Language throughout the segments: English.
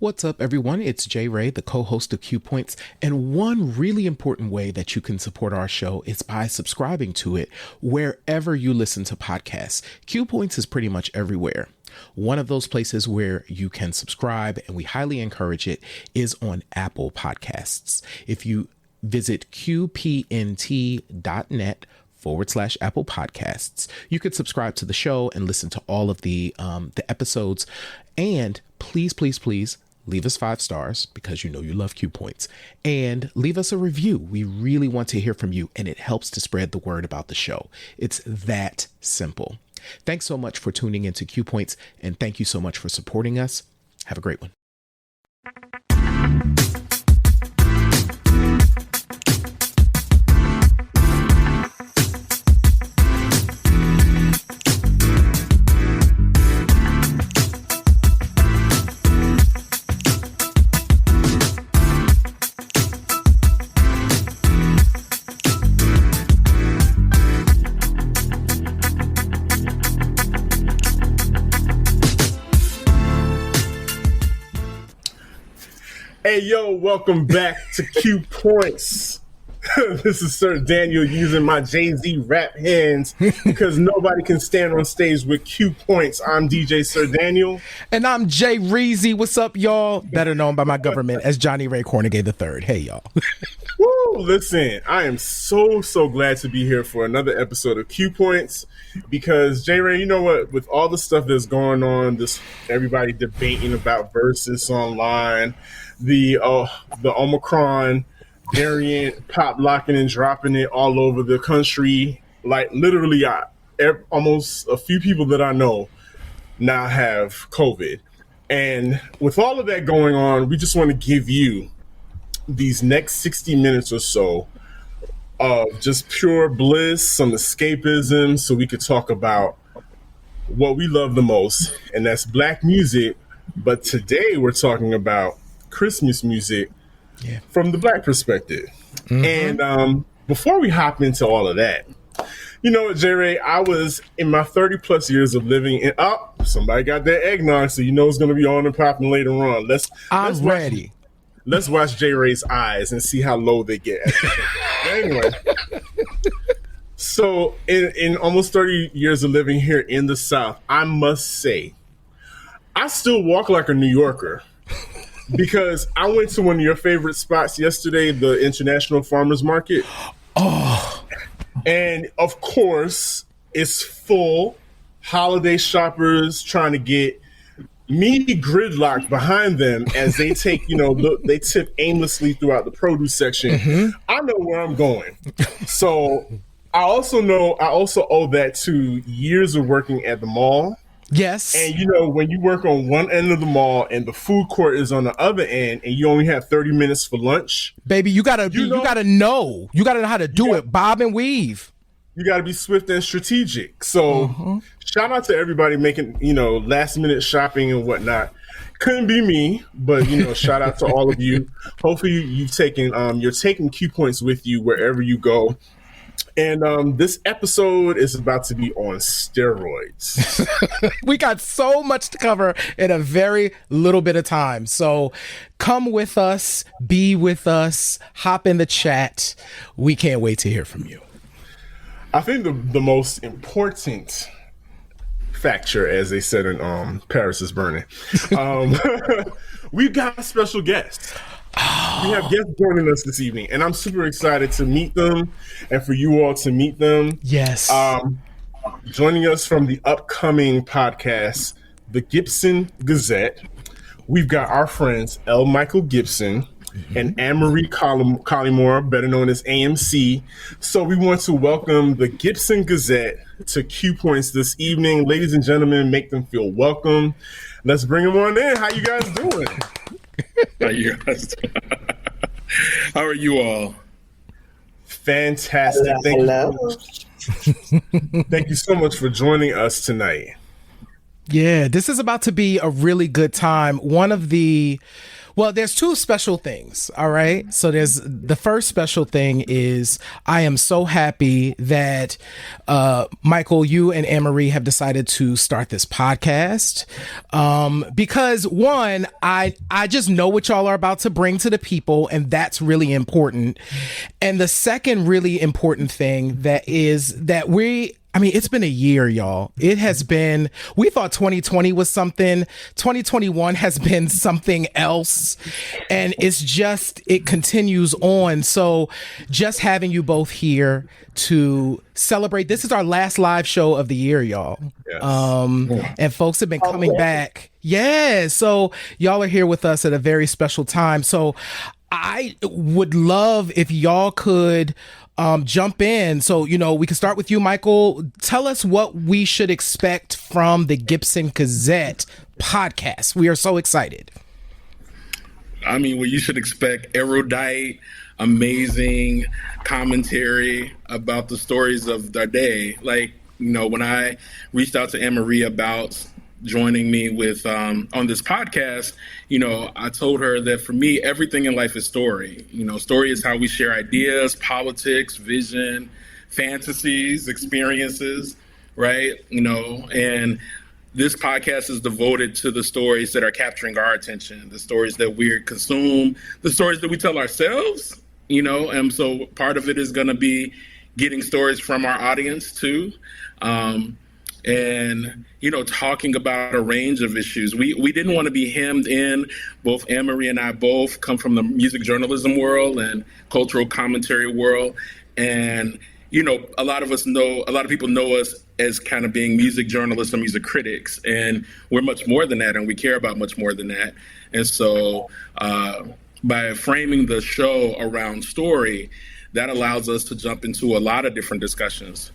What's up, everyone? It's Jay Ray, the co-host of Q Points, and one really important way that you can support our show is by subscribing to it wherever you listen to podcasts. Q Points is pretty much everywhere. One of those places where you can subscribe, and we highly encourage it, is on Apple Podcasts. If you visit qpnt.net/Apple Podcasts. You could subscribe to the show and listen to all of the episodes. And please, please, please leave us 5 stars because you know you love Q Points. And leave us a review. We really want to hear from you, and it helps to spread the word about the show. It's that simple. Thanks so much for tuning into Q Points, and thank you so much for supporting us. Have a great one. Hey, yo, welcome back to Q Points. This is Sir Daniel using my Jay-Z rap hands because nobody can stand on stage with Q Points. I'm DJ Sir Daniel. And I'm Jay Reezy. What's up, y'all? Better known by my government as Johnny Ray Cornegay III. Hey, y'all. Woo, listen, I am so glad to be here for another episode of Q Points because, Jay Ray, you know what? With all the stuff that's going on, this everybody debating about versus online, the Omicron variant pop locking and dropping it all over the country. Like literally, almost a few people that I know now have COVID. And with all of that going on, we just want to give you these next 60 minutes or so of just pure bliss, some escapism, so we could talk about what we love the most, and that's Black music. But today we're talking about Christmas music from the Black perspective. Mm-hmm. And before we hop into all of that, you know what, Jay, I was in my 30 plus years of living in somebody got their eggnog, so you know it's going to be on and popping later on. Let's ready. Let's watch Jay Ray's eyes and see how low they get. Anyway, so in almost 30 years of living here in the South, I must say, I still walk like a New Yorker. Because I went to one of your favorite spots yesterday, the International Farmers Market. Oh. And of course, it's full. Holiday shoppers trying to get me gridlocked behind them as they take, they tip aimlessly throughout the produce section. Mm-hmm. I know where I'm going. So I also owe that to years of working at the mall. Yes. And when you work on one end of the mall and the food court is on the other end and you only have 30 minutes for lunch. Baby, you gotta know how to do it. Bob and weave. You gotta be swift and strategic. So shout out to everybody making, last minute shopping and whatnot. Couldn't be me, but shout out to all of you. Hopefully you're taking Q Points with you wherever you go. And this episode is about to be on steroids. We got so much to cover in a very little bit of time. So come with us, be with us, hop in the chat. We can't wait to hear from you. I think the most important factor, as they said in Paris is Burning, we've got a special guest. We have guests joining us this evening, and I'm super excited to meet them and for you all to meet them. Yes. Joining us from the upcoming podcast, the Gipson Gazette, we've got our friends L. Michael Gipson and Anne-Marie Collymore, better known as AMC. So we want to welcome the Gipson Gazette to Q Points this evening. Ladies and gentlemen, make them feel welcome. Let's bring them on in. How you guys doing? How are you all? Fantastic. Hello. Thank you so much for joining us tonight. Yeah, this is about to be a really good time. Well, there's two special things, all right? So there's the first special thing is I am so happy that Michael, you and Anne-Marie have decided to start this podcast because one, I just know what y'all are about to bring to the people, and that's really important. And the second really important thing that is that it's been a year, y'all. It has been, we thought 2020 was something. 2021 has been something else. And it continues on. So just having you both here to celebrate, this is our last live show of the year, y'all. Yes. And folks have been coming back. Yeah. So y'all are here with us at a very special time. So I would love if y'all could jump in. So, we can start with you, Michael. Tell us what we should expect from the Gipson Gazette podcast. We are so excited. Well, you should expect erudite, amazing commentary about the stories of the day. When I reached out to Anne-Marie about joining me with on this podcast, I told her that for me, everything in life is story. Story is how we share ideas, politics, vision, fantasies, experiences, right? And this podcast is devoted to the stories that are capturing our attention, the stories that we consume, the stories that we tell ourselves, and so part of it is going to be getting stories from our audience too. And, talking about a range of issues. We didn't want to be hemmed in. Both Anne-Marie and I both come from the music journalism world and cultural commentary world. And, a lot of people know us as kind of being music journalists and music critics. And we're much more than that, and we care about much more than that. And so by framing the show around story, that allows us to jump into a lot of different discussions.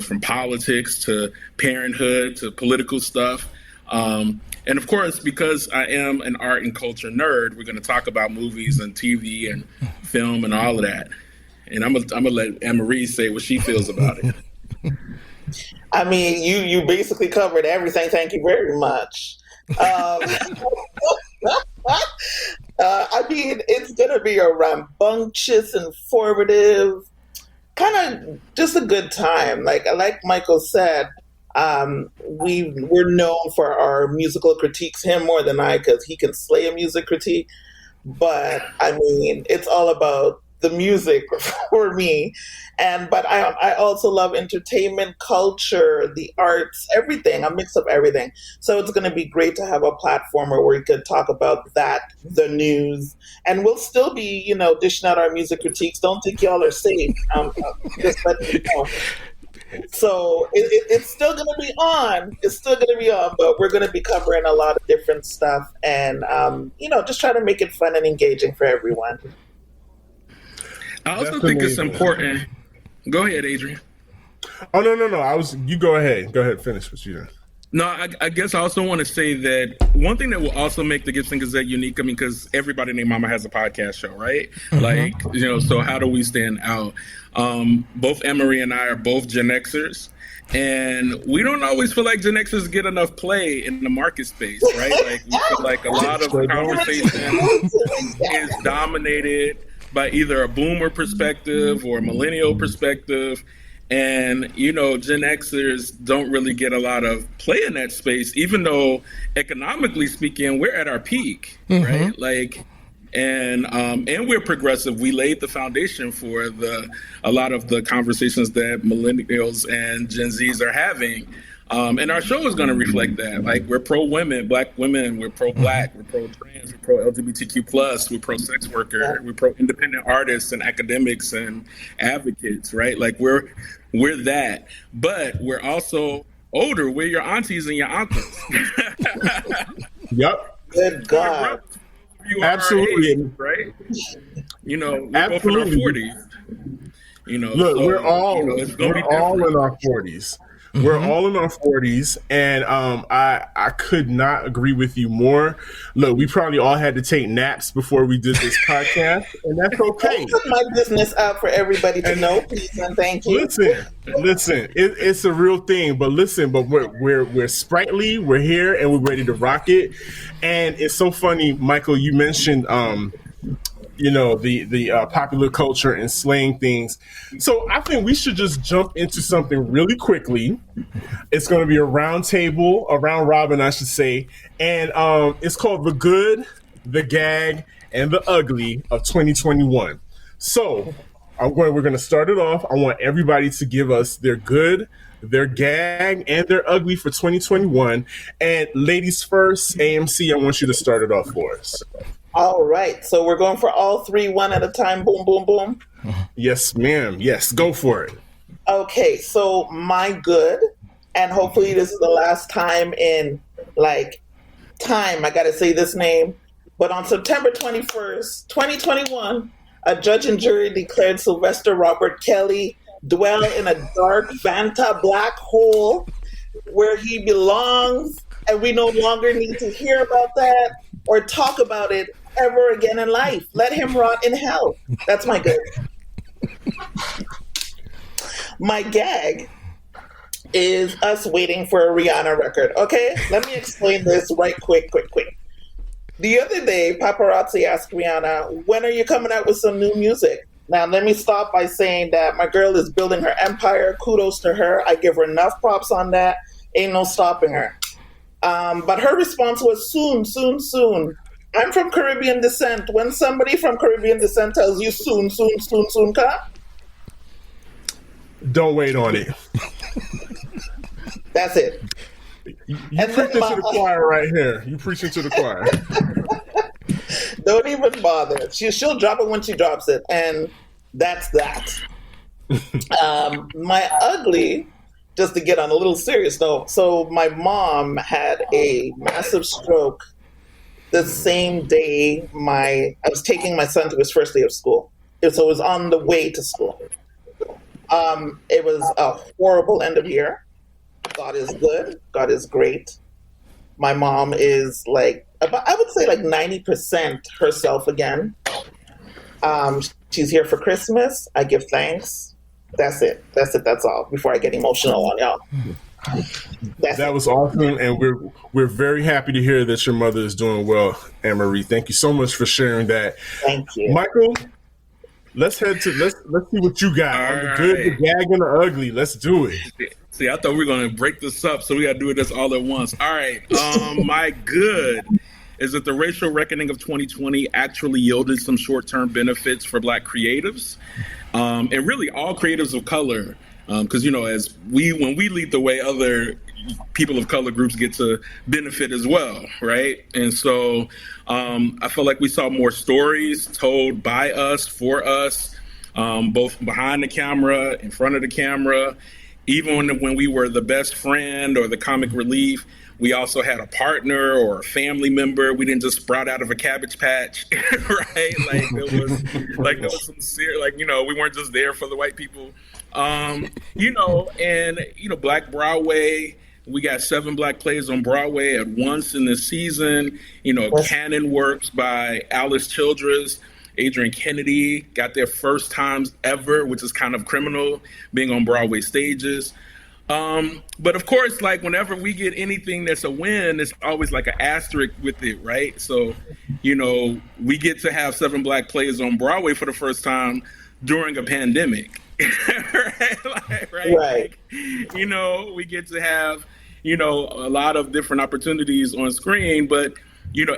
From politics to parenthood to political stuff. And of course, because I am an art and culture nerd, we're going to talk about movies and TV and film and all of that. And I'm gonna let Anne-Marie say what she feels about it. You basically covered everything. Thank you very much. It's going to be a rambunctious, informative, kind of just a good time. Like Michael said, we're known for our musical critiques, him more than I, because he can slay a music critique. But it's all about the music for me. But I also love entertainment, culture, the arts, everything, a mix of everything. So it's going to be great to have a platform where we could talk about that, the news, and we'll still be, dishing out our music critiques. Don't think y'all are safe. Just let me know. So it's still going to be on. It's still going to be on, but we're going to be covering a lot of different stuff and, just try to make it fun and engaging for everyone. I also think it's important. Go ahead, Adrian. Oh, no. You go ahead. Go ahead. Finish what you're doing. No, I guess I also want to say that one thing that will also make the Gipson Gazette unique, because everybody named Mama has a podcast show, right? Mm-hmm. So how do we stand out? Both Anne-Marie and I are both Gen Xers. And we don't always feel like Gen Xers get enough play in the market space, right? We feel like a lot of the conversation is dominated by either a boomer perspective or a millennial perspective. And, Gen Xers don't really get a lot of play in that space, even though economically speaking, we're at our peak, mm-hmm. right? And we're progressive. We laid the foundation for a lot of the conversations that millennials and Gen Zs are having. And our show is going to reflect that. We're pro-women, Black women, we're pro-Black, we're pro-trans, we're pro-LGBTQ+, we're pro-sex worker, we're pro-independent artists and academics and advocates, right? We're that. But we're also older. We're your aunties and your uncles. Yep. Good God. Absolutely. Age, right? We're both in our 40s. Look, we're all in our 40s. We're all in our 40s, and I could not agree with you more. Look, we probably all had to take naps before we did this podcast, and that's okay. Put my business out for everybody to know, please and thank you. Listen, it's a real thing. But listen, we're sprightly, we're here, and we're ready to rock it. And it's so funny, Michael. You mentioned the popular culture and slang things. So I think we should just jump into something really quickly. It's going to be a round robin, I should say. And it's called The Good, The Gag, and The Ugly of 2021. So we're going to start it off. I want everybody to give us their good, their gag, and their ugly for 2021. And ladies first, AMC, I want you to start it off for us. All right. So we're going for all three, one at a time. Boom, boom, boom. Yes, ma'am. Yes, go for it. Okay. So my good, and hopefully this is the last time in time I got to say this name, but on September 21st, 2021, a judge and jury declared Sylvester Robert Kelly dwell in a dark Vanta black hole where he belongs, and we no longer need to hear about that or talk about it ever again in life. Let him rot in hell. That's my good. My gag is us waiting for a Rihanna record. Okay, let me explain this right quick. The other day, paparazzi asked Rihanna, when are you coming out with some new music? Now, let me stop by saying that my girl is building her empire. Kudos to her. I give her enough props on that. Ain't no stopping her. But her response was soon. I'm from Caribbean descent. When somebody from Caribbean descent tells you soon, don't wait on it. That's it. You preaching to the choir right here. You preaching to the choir. Don't even bother. She'll drop it when she drops it, and that's that. My ugly, just to get on a little serious note. So my mom had a massive stroke the same day I was taking my son to his first day of school. So it was on the way to school. It was a horrible end of year. God is good. God is great. My mom is I would say 90% herself again. She's here for Christmas. I give thanks. That's it. That's all. Before I get emotional on y'all. That was awesome, and we're very happy to hear that your mother is doing well, Anne-Marie. Thank you so much for sharing that. Thank you, Michael. Let's see what you got. All on the right. good, the gag, and the ugly. Let's do it. See, I thought we were going to break this up, so we got to do this all at once. All right. My good is that the racial reckoning of 2020 actually yielded some short-term benefits for Black creatives, and really all creatives of color. Because when we lead the way, other people of color groups get to benefit as well, right? And so I feel like we saw more stories told by us, for us, both behind the camera, in front of the camera. Even when we were the best friend or the comic relief, we also had a partner or a family member. We didn't just sprout out of a cabbage patch, right? There was some serious, we weren't just there for the white people. Black Broadway, we got 7 Black plays on Broadway at once in this season. Canon Works by Alice Childress, Adrian Kennedy got their first times ever, which is kind of criminal, being on Broadway stages. But of course, whenever we get anything that's a win, it's always an asterisk with it, right? So, we get to have 7 Black plays on Broadway for the first time during a pandemic. Right. We get to have, a lot of different opportunities on screen, but,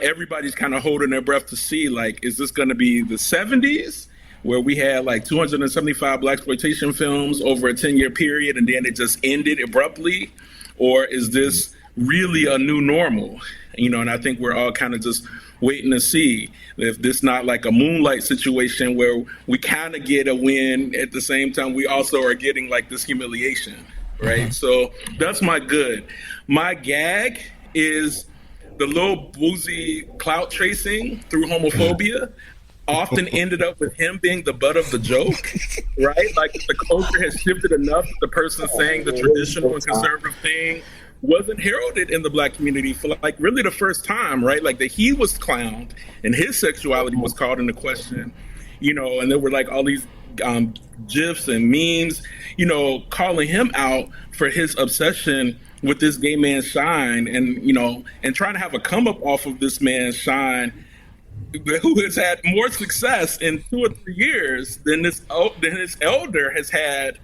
everybody's kind of holding their breath to see, is this going to be the 70s where we had 275 Blaxploitation films over a 10-year period and then it just ended abruptly? Or is this really a new normal? And I think we're all kind of just waiting to see if this not a Moonlight situation where we kind of get a win at the same time we also are getting this humiliation, right? So that's my good. My gag is the little boozy clout tracing through homophobia. often ended up with him being the butt of the joke, right? Like the culture has shifted enough that the person saying the traditional and conservative thing wasn't heralded in the Black community for like really the first time, right? Like that he was clowned and his sexuality was called into question, you know, and there were like all these GIFs and memes, you know, calling him out for his obsession with this gay man's shine, and you know, and trying to have a come up off of this man's shine, who has had more success in 2 or 3 years than his elder has had,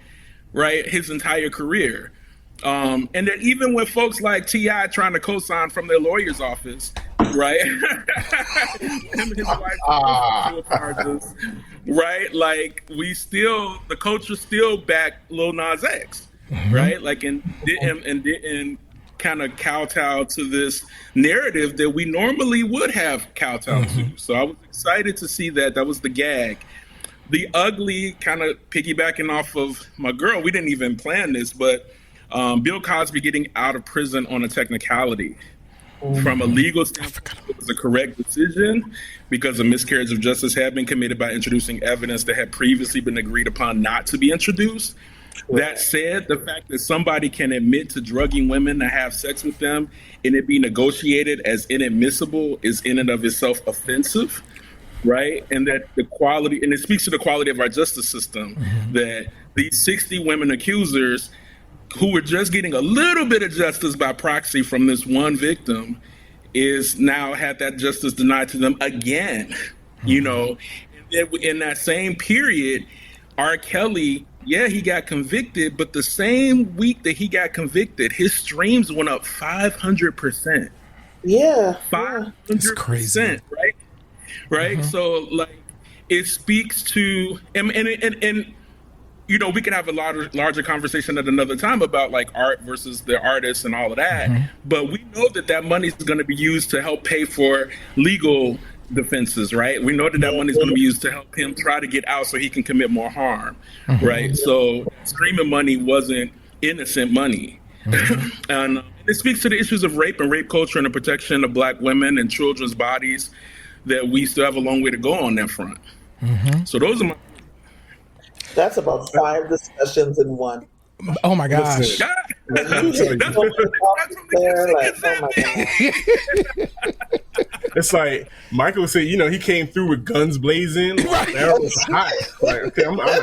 right, his entire career. And that even when folks like T.I. trying to co-sign from their lawyer's office, right, him and his wife charges, right, like the culture still backed Lil Nas X, right, like and didn't kind of kowtow to this narrative that we normally would have kowtowed to. So I was excited to see that. That was the gag. The ugly, kind of piggybacking off of my girl, we didn't even plan this, but Bill Cosby getting out of prison on a technicality. From a legal standpoint, it was a correct decision because a miscarriage of justice had been committed by introducing evidence that had previously been agreed upon not to be introduced. That said, the fact that somebody can admit to drugging women to have sex with them and it be negotiated as inadmissible is in and of itself offensive, right? And that the quality, and it speaks to the quality of our justice system, that these 60 women accusers who were just getting a little bit of justice by proxy from this one victim is now had that justice denied to them again, you know? And then in that same period, R. Kelly, yeah, he got convicted, but the same week that he got convicted, his streams went up 500%. Yeah. 500%, it's crazy. Right? Right? So, like, it speaks to, and you know, we could have a larger conversation at another time about, like, art versus the artists and all of that, but we know that money is going to be used to help pay for legal defenses, right? We know that money is going to be used to help him try to get out so he can commit more harm, right? So streaming money wasn't innocent money. And it speaks to the issues of rape and rape culture and the protection of Black women and children's bodies that we still have a long way to go on that front. So those are my... That's about 5 discussions in one. Oh my gosh. It's like Michael said, you know, he came through with guns blazing. Right. That was hot. Like, okay, I'm gonna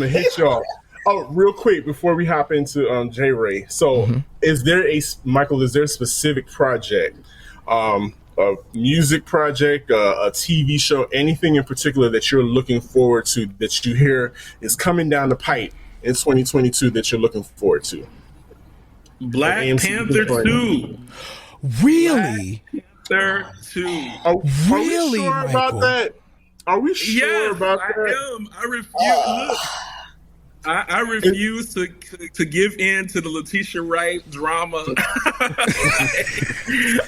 hit y'all. Oh, real quick before we hop into J. Ray. So, is there a specific project, a music project, a TV show, anything in particular that you're looking forward to that you hear is coming down the pipe in 2022 that you're looking forward to? Black Panther 2. Really? Black Panther 2. Are Really, we sure about that? Are we sure about that? I am. I refuse. Look, I refuse to give in to the Letitia Wright drama.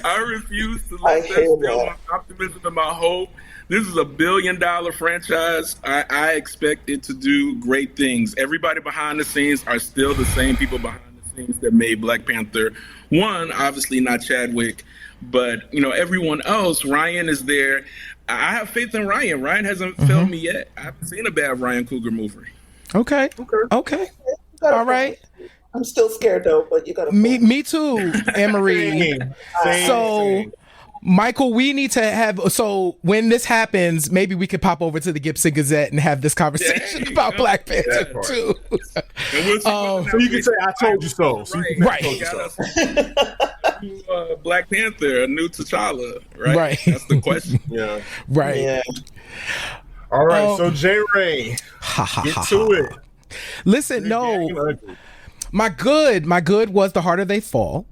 I refuse to let that steal my optimism and my hope. This is a $1 billion franchise. I expect it to do great things. Everybody behind the scenes are still the same people behind the scenes that made Black Panther 1. Obviously not Chadwick, but you know, everyone else. Ryan is there. I have faith in Ryan. Ryan hasn't failed me yet. I haven't seen a bad Ryan Coogler movie. Okay. All right. I'm still scared though, but you gotta. Me too, Anne-Marie. So, Michael, we need to have. So when this happens, maybe we could pop over to the Gipson Gazette and have this conversation about Black Panther too. So you can say, "I told you so." Right. Black Panther, a new T'Challa. Right. That's the question. Yeah. Right. Yeah. All right. So J. Ray, get to it. Listen, no. My good was The Harder They Fall.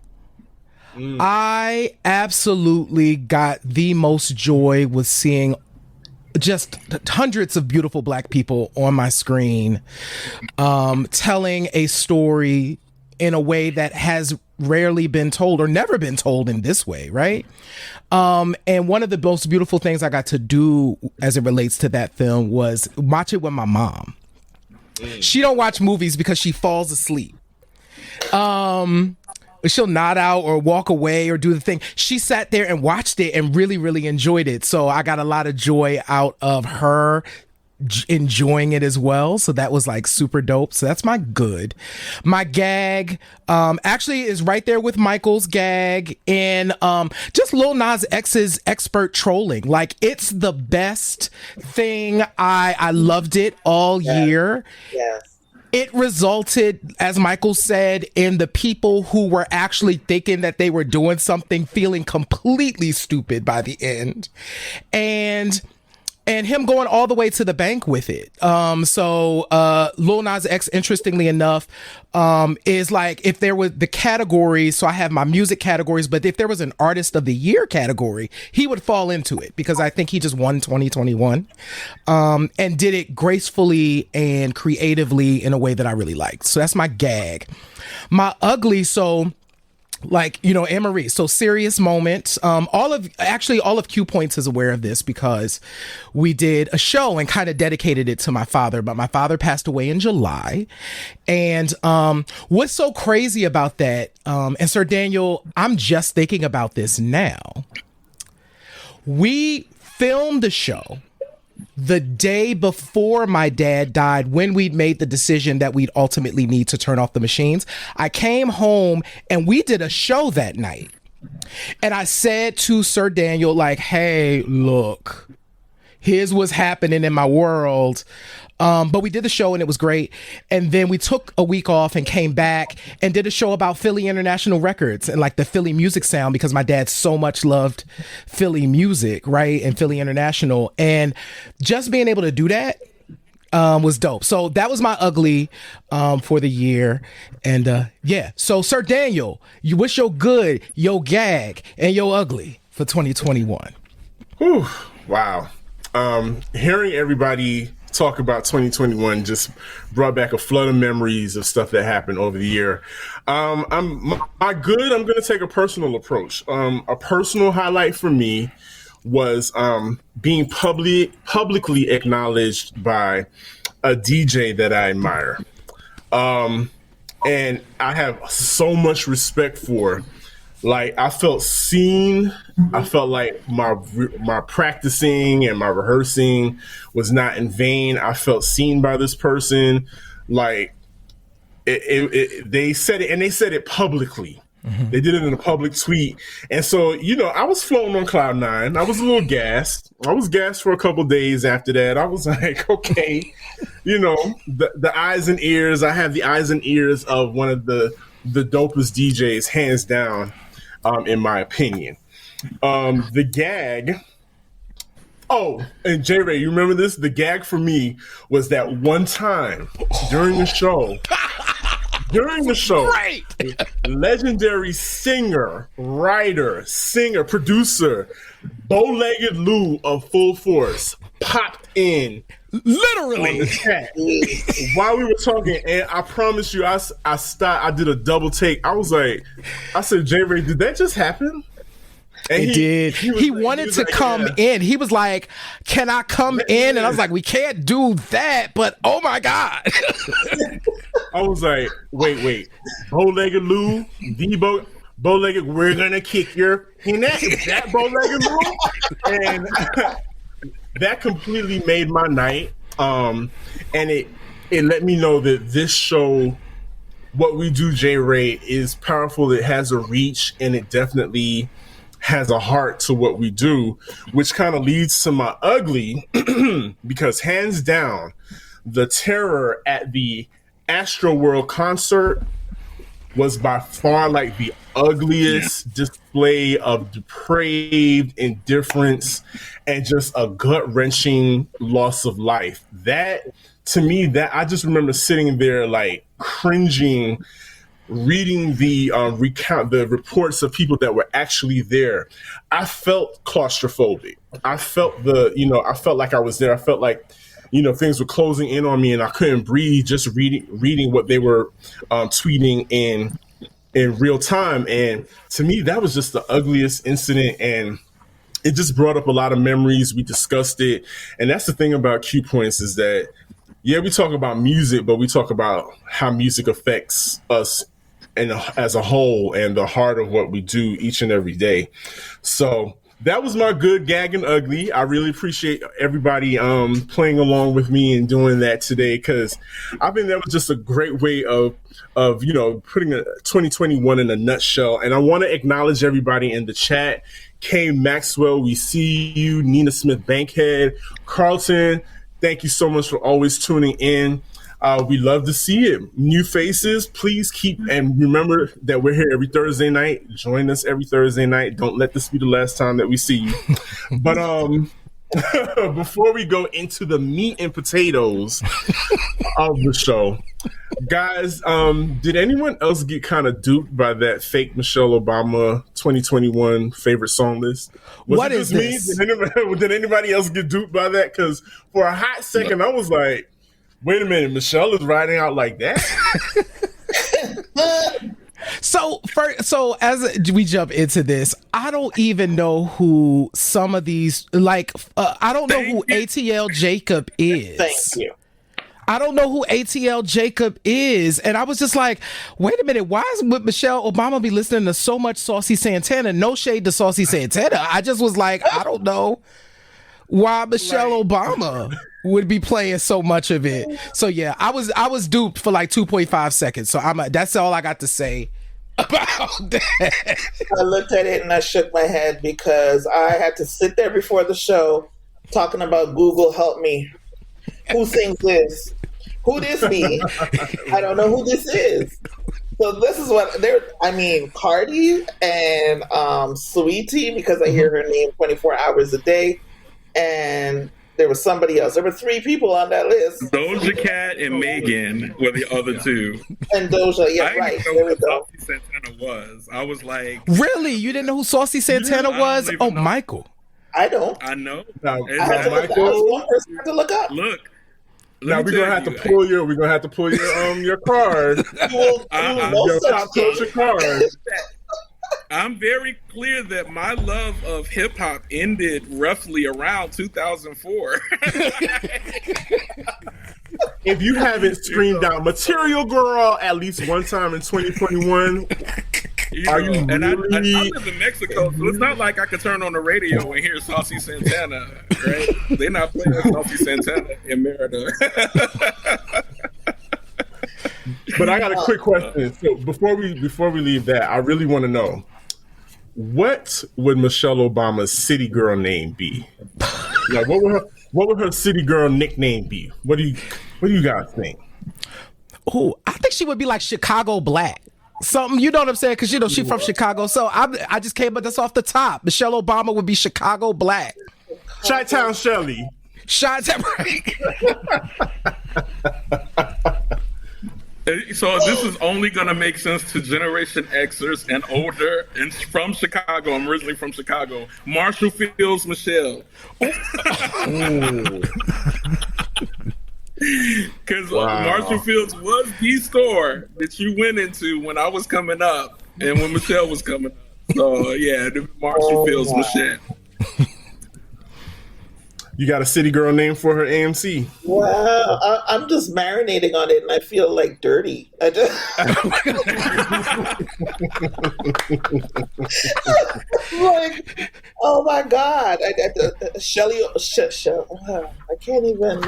I absolutely got the most joy with seeing just hundreds of beautiful Black people on my screen, telling a story in a way that has rarely been told or never been told in this way, right? And one of the most beautiful things I got to do as it relates to that film was watch it with my mom. She don't watch movies because she falls asleep. she'll nod out or walk away or do the thing. She sat there and watched it and really, really enjoyed it. So I got a lot of joy out of her enjoying it as well. So that was like super dope. So that's my good. My gag actually is right there with Michael's gag in just Lil Nas X's expert trolling. Like, it's the best thing. I loved it all year. Yes. It resulted, as Michael said, in the people who were actually thinking that they were doing something feeling completely stupid by the end. And him going all the way to the bank with it. So Lil Nas X, interestingly enough, is like, if there was the categories, so I have my music categories, but if there was an artist of the year category, he would fall into it, because I think he just won 2021 and did it gracefully and creatively in a way that I really liked. So that's my gag. My ugly, so like, you know, Anne-Marie, so serious moment. All of Q Points is aware of this, because we did a show and kind of dedicated it to my father, but my father passed away in July. And what's so crazy about that, and Sir Daniel, I'm just thinking about this now. We filmed the show the day before my dad died, when we'd made the decision that we'd ultimately need to turn off the machines. I came home and we did a show that night. And I said to Sir Daniel, like, hey, look, here's what's happening in my world. But we did the show and it was great. And then we took a week off and came back and did a show about Philly International Records and like the Philly music sound, because my dad so much loved Philly music, right? And Philly International. And just being able to do that was dope. So that was my ugly for the year. And yeah, so Sir Daniel, what's your good, your gag, and your ugly for 2021? Whew, wow. Hearing everybody talk about 2021 just brought back a flood of memories of stuff that happened over the year. I'm going to take a personal approach. A personal highlight for me was being publicly acknowledged by a DJ that I admire. And I have so much respect for. Like, I felt seen. I felt like my practicing and my rehearsing was not in vain. I felt seen by this person. Like, they said it, and they said it publicly. Mm-hmm. They did it in a public tweet. And so, you know, I was floating on cloud nine. I was a little gassed. I was gassed for a couple days after that. I was like, okay, you know, the eyes and ears. I have the eyes and ears of one of the dopest DJs, hands down. In my opinion, the gag. Oh, and J Ray, you remember this? The gag for me was that one time during the show. Right. Legendary singer, writer, producer, bow-legged Lou of Full Force popped in. Literally on the chat while we were talking, and I promise you, I stopped. I did a double take. I said, J Ray, did that just happen? And it did. He wanted to come in. He was like, "Can I come in?" And I was like, "We can't do that." But oh my god! I was like, "Wait, bow-legged Lou, the bow-legged. We're gonna kick your that bow-legged Lou," and that completely made my night. And it let me know that this show, what we do, J Ray, is powerful. It has a reach, and it definitely has a heart to what we do, which kind of leads to my ugly, because hands down, the terror at the Astro World concert was by far like the ugliest display of depraved indifference and just a gut-wrenching loss of life. That, to me, that I just remember sitting there like cringing, reading the the reports of people that were actually there. I felt claustrophobic. I felt I felt like I was there. I felt like, things were closing in on me and I couldn't breathe just reading what they were tweeting in real time. And to me, that was just the ugliest incident, and it just brought up a lot of memories. We discussed it. And that's the thing about Q Points, is that, we talk about music, but we talk about how music affects us and as a whole and the heart of what we do each and every day. So that was my good gag and ugly. I really appreciate everybody playing along with me and doing that today, because I think that was just a great way of putting a 2021 in a nutshell. And I want to acknowledge everybody in the chat. Kay Maxwell, we see you. Nina Smith Bankhead, Carlton, thank you so much for always tuning in. We love to see it. New faces, please keep, and remember that we're here every Thursday night. Join us every Thursday night. Don't let this be the last time that we see you. But before we go into the meat and potatoes of the show, guys, did anyone else get kind of duped by that fake Michelle Obama 2021 favorite song list? What is this? Did anybody else get duped by that? Because for a hot second, I was like, wait a minute, Michelle is riding out like that? So as we jump into this, I don't even know who some of these, I don't know who ATL Jacob is. Thank you. I don't know who ATL Jacob is. And I was just like, wait a minute, why would Michelle Obama be listening to so much Saucy Santana? No shade to Saucy Santana. I just was like, I don't know why Michelle Obama would be playing so much of it. So yeah, I was duped for like 2.5 seconds. So that's all I got to say about that. I looked at it and I shook my head because I had to sit there before the show talking about Google help me. Who sings this? Who this be? I don't know who this is. So this is what Cardi and Sweetie, because I hear her name 24 hours a day, and there was somebody else. There were 3 people on that list. Doja Cat and Megan were the other 2. And Doja, yeah, right. There we go. Saucy Santana was. I was like, really? You didn't know who Saucy Santana was? Oh, know. Michael. I don't. I know. Now, I was one person to look up. Look. Now we're gonna have to pull your card. Your top culture card. I'm very clear that my love of hip hop ended roughly around 2004. If you haven't screamed out "Material Girl" at least one time in 2021, are you and really? I live in Mexico, so it's not like I could turn on the radio and hear Saucy Santana, right? They're not playing Saucy Santana in Merida. But I got a quick question. So before we leave that, I really want to know, what would Michelle Obama's city girl name be? Like, what would her city girl nickname be? What do you guys think? Oh, I think she would be like Chicago Black. Something, you know what I'm saying? Because she's from Chicago. So I just came up this off the top. Michelle Obama would be Chicago Black. Chi-Town Shelly. Chi-Town, right? So this is only going to make sense to Generation Xers and older, and from Chicago. I'm originally from Chicago. Marshall Fields Michelle. Because Marshall Fields was the store that you went into when I was coming up and when Michelle was coming up. So yeah, the Marshall Fields Michelle. You got a city girl name for her AMC? Wow, I'm just marinating on it, and I feel like dirty. I just like, oh my God! Shelly, I can't even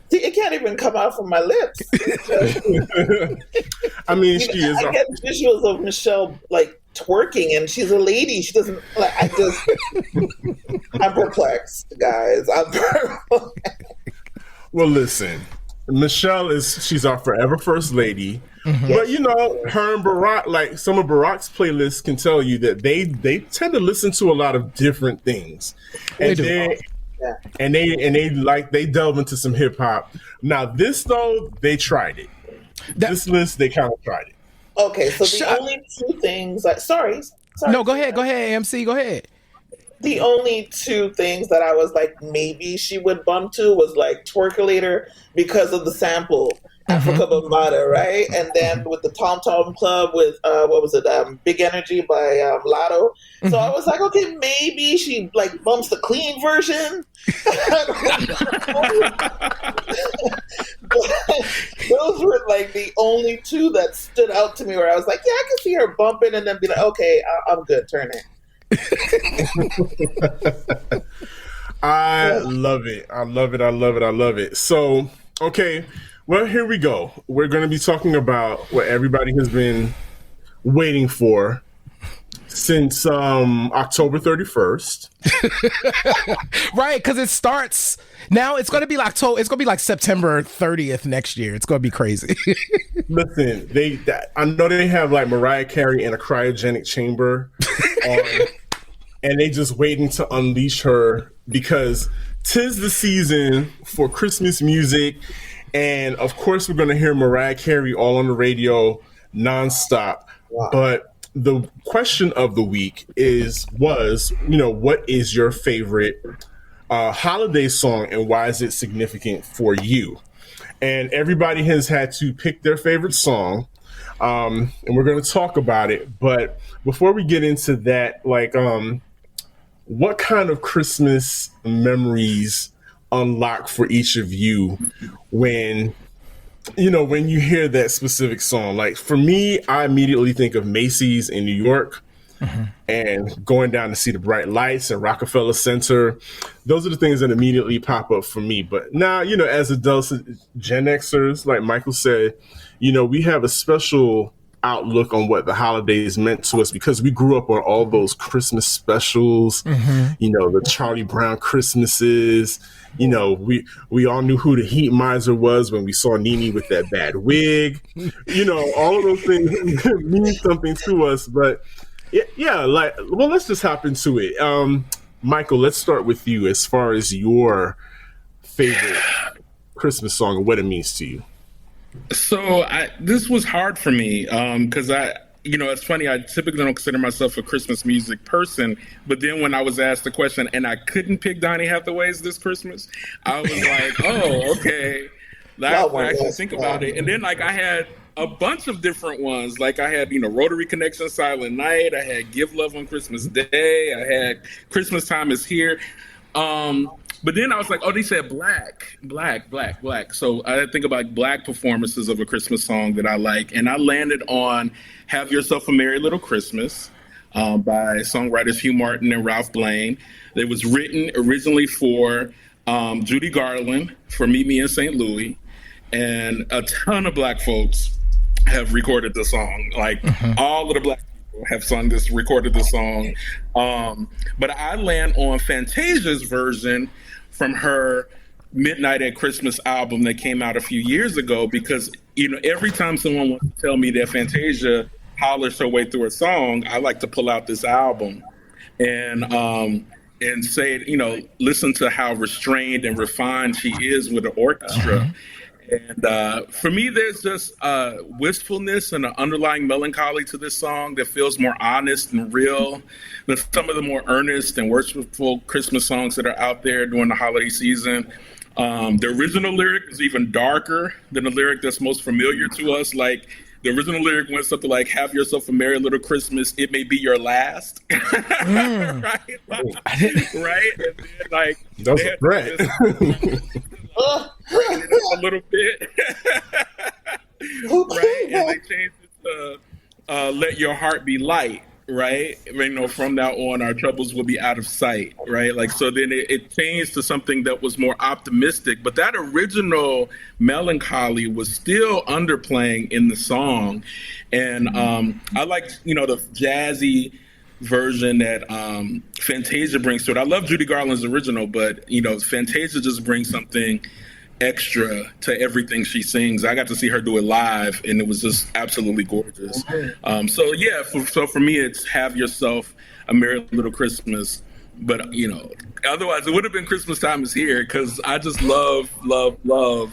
it can't even come out from my lips. I mean, she is. I get visuals of Michelle like twerking, and she's a lady. She doesn't like. I'm perplexed, guys. I'm perplexed. Well, listen, Michelle she's our forever first lady. Mm-hmm. But her and Barack, like some of Barack's playlists can tell you that they tend to listen to a lot of different things. And they delve into some hip hop. Now this though, they tried it. This list, they kind of tried it. Okay, so the only 2 things sorry. No, go ahead, AMC, go ahead. The only 2 things that I was like, maybe she would bump to was like Twerkulator because of the sample, Africa Bambaataa, right? And then with the Tom Tom Club with, what was it, Big Energy by Lotto. So I was like, okay, maybe she like bumps the clean version. but those were like the only two that stood out to me where I was like, yeah, I can see her bumping and then be like, okay, I'm good, turn it. I love it. I love it. I love it. I love it. So, okay, well, here we go. We're going to be talking about what everybody has been waiting for since October 31st. Right, because it starts now. It's going to be like it's going to be like September 30th next year. It's going to be crazy. Listen, I know they have like Mariah Carey in a cryogenic chamber, and they just waiting to unleash her because 'tis the season for Christmas music, and of course we're going to hear Mariah Carey all on the radio nonstop. Wow. But the question of the week was, what is your favorite holiday song and why is it significant for you? And everybody has had to pick their favorite song, and we're going to talk about it. But before we get into that, what kind of Christmas memories unlock for each of you when you hear that specific song? Like for me, I immediately think of Macy's in New York and going down to see the bright lights at Rockefeller Center. Those are the things that immediately pop up for me. But now, as adults, Gen Xers, like Michael said, we have a special outlook on what the holidays meant to us because we grew up on all those Christmas specials, the Charlie Brown Christmases. We all knew who the Heat Miser was when we saw Nene with that bad wig. All of those things mean something to us. But let's just hop into it. Michael, let's start with you as far as your favorite Christmas song and what it means to you. So this was hard for me because it's funny. I typically don't consider myself a Christmas music person, but then when I was asked the question and I couldn't pick Donny Hathaway's This Christmas, I was like, oh, okay. I actually think about it. And then I had a bunch of different ones. Like I had, Rotary Connection, Silent Night. I had Give Love on Christmas Day. I had Christmas Time Is Here. But then I was like, oh, they said black. So I think about black performances of a Christmas song that I like. And I landed on Have Yourself a Merry Little Christmas by songwriters Hugh Martin and Ralph Blaine. It was written originally for Judy Garland for Meet Me in St. Louis. And a ton of black folks have recorded the song. All of the black have recorded the song. But I land on Fantasia's version from her Midnight at Christmas album that came out a few years ago because, every time someone wants to tell me that Fantasia hollers her way through a song, I like to pull out this album and say, listen to how restrained and refined she is with the orchestra. And for me, there's just wistfulness and an underlying melancholy to this song that feels more honest and real than some of the more earnest and worshipful Christmas songs that are out there during the holiday season. The original lyric is even darker than the lyric that's most familiar to us. Like the original lyric went something like, have yourself a merry little Christmas. It may be your last. Right? Right? And then, that's a threat. A little bit. Right? And they changed it to let your heart be light. Right? From now on, our troubles will be out of sight. Right? So then it changed to something that was more optimistic. But that original melancholy was still underplaying in the song. And I like, the jazzy version that Fantasia brings to it. I love Judy Garland's original, but Fantasia just brings something extra to everything she sings. I got to see her do it live, and it was just absolutely gorgeous. So for me, it's Have Yourself a Merry Little Christmas. But otherwise, it would have been Christmas Time Is Here because I just love the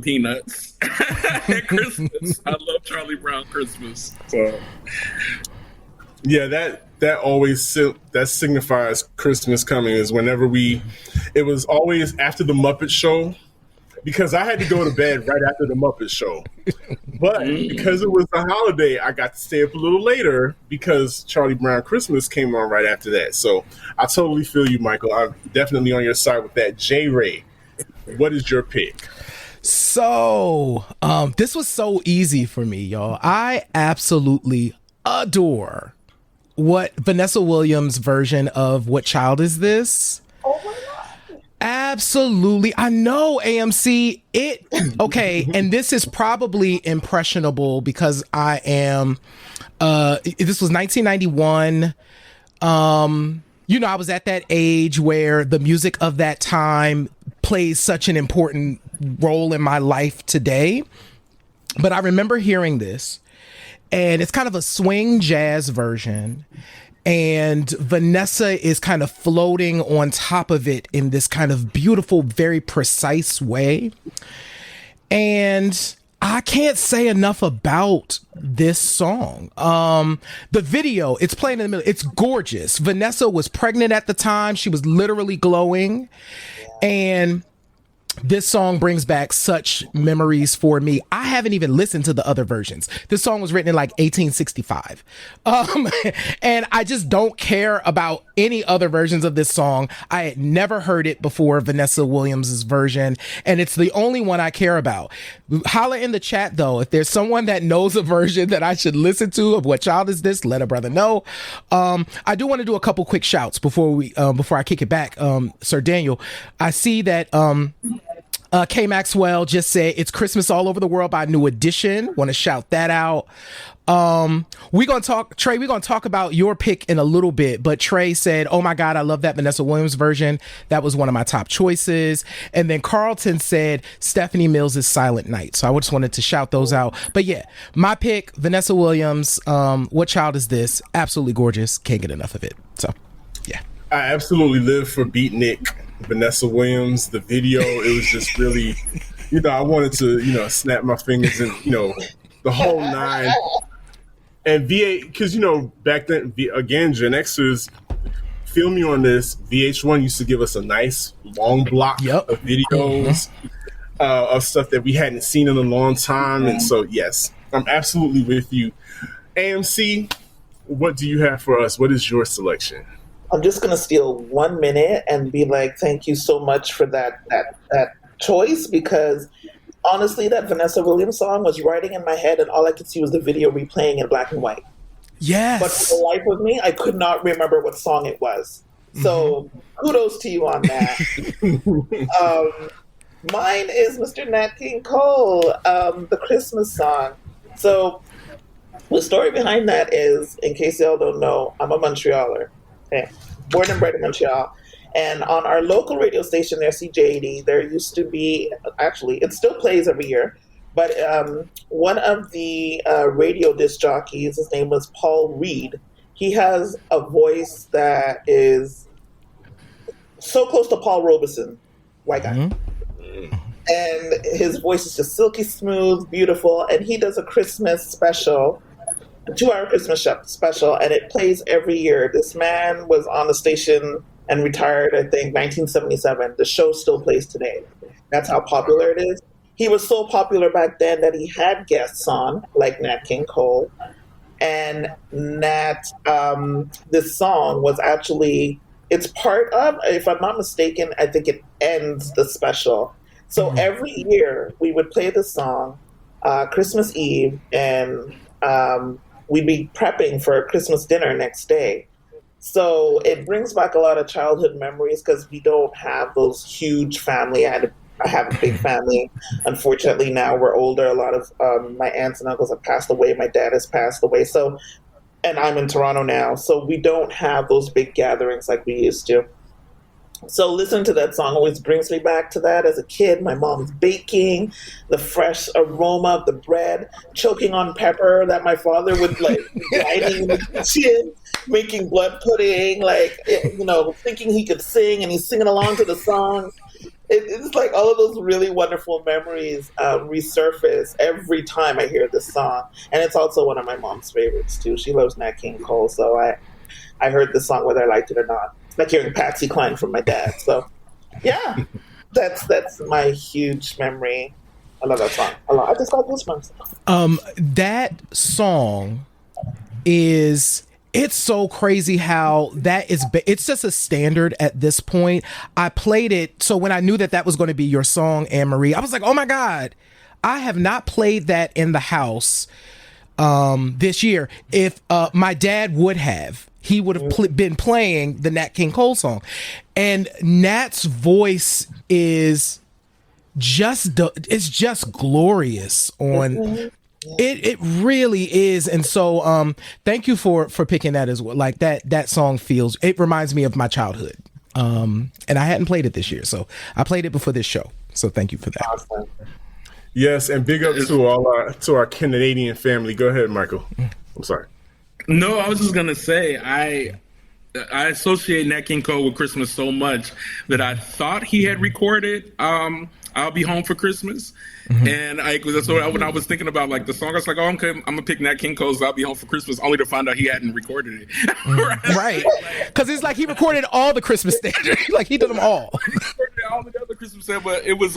Peanuts at Christmas. I love Charlie Brown Christmas. So. Yeah, that always signifies Christmas coming is whenever it was always after the Muppet Show because I had to go to bed right after the Muppet Show. But because it was a holiday, I got to stay up a little later because Charlie Brown Christmas came on right after that. So I totally feel you, Michael. I'm definitely on your side with that. J. Ray, what is your pick? So, this was so easy for me, y'all. I absolutely adore what Vanessa Williams' version of What Child Is This? Oh my God. Absolutely. I know, AMC. Okay, and this is probably impressionable because I am, this was 1991. I was at that age where the music of that time plays such an important role in my life today. But I remember hearing this, and it's kind of a swing jazz version. And Vanessa is kind of floating on top of it in this kind of beautiful, very precise way. And I can't say enough about this song. The video, it's playing in the middle. It's gorgeous. Vanessa was pregnant at the time. She was literally glowing. And this song brings back such memories for me. I haven't even listened to the other versions. This song was written in like 1865. And I just don't care about any other versions of this song. I had never heard it before Vanessa Williams' version, and it's the only one I care about. Holla in the chat, though, if there's someone that knows a version that I should listen to of What Child Is This, let a brother know. I do want to do a couple quick shouts before I kick it back. Sir Daniel, I see that K Maxwell just said it's Christmas all over the world by New Edition. Want to shout that out. We're going to talk about your pick in a little bit, but Trey said, oh my God, I love that Vanessa Williams version. That was one of my top choices. And then Carlton said Stephanie Mills' Silent Night. So I just wanted to shout those out. But yeah, my pick, Vanessa Williams, What Child Is This? Absolutely gorgeous. Can't get enough of it. So yeah. I absolutely live for Beatnik, Vanessa Williams. The video, it was just really, I wanted to, snap my fingers and, the whole nine. And VA, because, back then, again, Gen Xers, feel me on this, VH1 used to give us a nice long block of videos of stuff that we hadn't seen in a long time. And so, yes, I'm absolutely with you. AMC, what do you have for us? What is your selection? I'm just going to steal 1 minute and be like, thank you so much for that choice, because honestly, that Vanessa Williams song was writing in my head and all I could see was the video replaying in black and white. Yes. But for the life of me, I could not remember what song it was. So kudos to you on that. Mine is Mr. Nat King Cole, the Christmas song. So the story behind that is, in case y'all don't know, I'm a Montrealer. Okay. Born and bred in Montreal. And on our local radio station there, CJAD, there used to be, actually, it still plays every year, but one of the radio disc jockeys, his name was Paul Reed. He has a voice that is so close to Paul Robeson, white guy. And his voice is just silky smooth, beautiful, and he does a Christmas special, a 2-hour Christmas special, and it plays every year. This man was on the station and retired, I think, 1977. The show still plays today. That's how popular it is. He was so popular back then that he had guests on, like Nat King Cole. And Nat, this song was actually, it's part of, if I'm not mistaken, I think it ends the special. So every year we would play the song Christmas Eve, and we'd be prepping for a Christmas dinner next day. So it brings back a lot of childhood memories because we don't have those huge family. I have a big family. Unfortunately, now we're older. A lot of my aunts and uncles have passed away. My dad has passed away. So, and I'm in Toronto now. So we don't have those big gatherings like we used to. So listening to that song always brings me back to that. As a kid, my mom's baking, the fresh aroma of the bread, choking on pepper that my father would like grinding in the kitchen, making blood pudding, thinking he could sing, and he's singing along to the songs. It's like all of those really wonderful memories resurface every time I hear this song. And it's also one of my mom's favorites too. She loves Nat King Cole, so I heard this song whether I liked it or not. It's like hearing Patsy Cline from my dad. So, yeah, that's my huge memory. I love that song a lot. I just got goosebumps. That song is It's so crazy how that is. It's just a standard at this point. I played it. So when I knew that was going to be your song, Anne Marie, I was like, oh my God, I have not played that in the house this year. If my dad would have, he would have been playing the Nat King Cole song. And Nat's voice is it's just glorious on it really is. And so thank you for picking that as well. Like that song it reminds me of my childhood, and I hadn't played it this year, so I played it before this show, so thank you for that. Awesome. Yes, and big up to our Canadian family. Go ahead, Michael. I'm sorry. No, I was just gonna say I associate Nat King Cole with Christmas so much that I thought he had recorded I'll Be Home for Christmas. And when I was thinking about like the song, I was like, oh, I'm gonna pick Nat King Cole's I'll Be Home for Christmas, only to find out he hadn't recorded it. Right. Because it's like he recorded all the Christmas standards. Like he did them all. He recorded all the other Christmas standards, but it was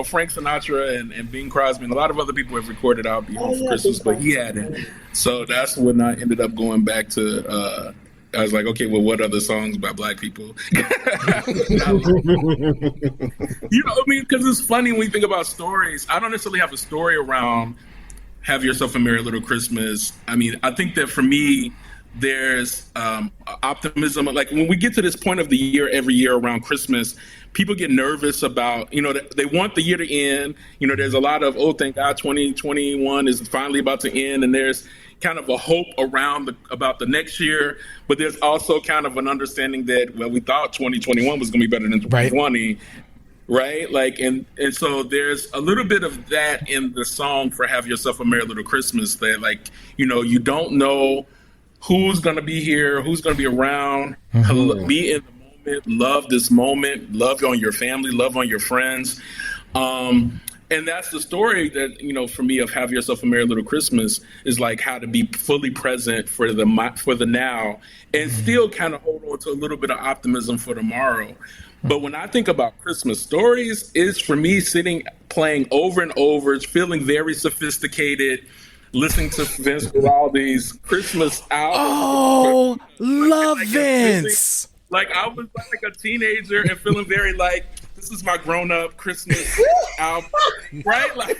Frank Sinatra and Bing Crosby and a lot of other people have recorded I'll Be Home for Christmas, but he hadn't. So that's when I ended up going back to I was like, okay, well, what other songs by Black people? Because it's funny when you think about stories. I don't necessarily have a story around Have Yourself a Merry Little Christmas. I mean, I think that for me, there's optimism. Like when we get to this point of the year, every year around Christmas, people get nervous about, they want the year to end. There's a lot of, oh, thank God 2021 is finally about to end. And there's kind of a hope about the next year, but there's also kind of an understanding that, well, we thought 2021 was going to be better than 2020, right? Like, and so there's a little bit of that in the song for Have Yourself a Merry Little Christmas that, like, you don't know who's going to be here, who's going to be around, be in the moment, love this moment, love on your family, love on your friends. And that's the story that, for me of Have Yourself a Merry Little Christmas is like how to be fully present for the now and still kind of hold on to a little bit of optimism for tomorrow. But when I think about Christmas stories, it's for me playing over and over, feeling very sophisticated, listening to Vince Guaraldi's Christmas album. Oh, love Vince. Like I was like a teenager and feeling very like, this is my grown-up Christmas album, right? Like,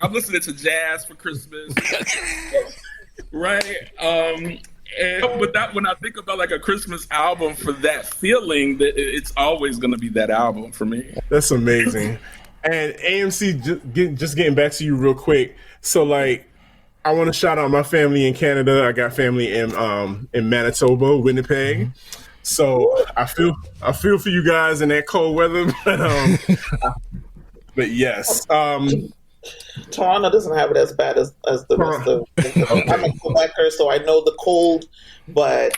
I'm listening to jazz for Christmas, right? But when I think about like a Christmas album for that feeling, that it's always going to be that album for me. That's amazing. And AMC, just getting back to you real quick. So like, I want to shout out my family in Canada. I got family in Manitoba, Winnipeg. So I feel for you guys in that cold weather, but yes. Toronto doesn't have it as bad as the rest of. I'm a Quebecer, so I know the cold, but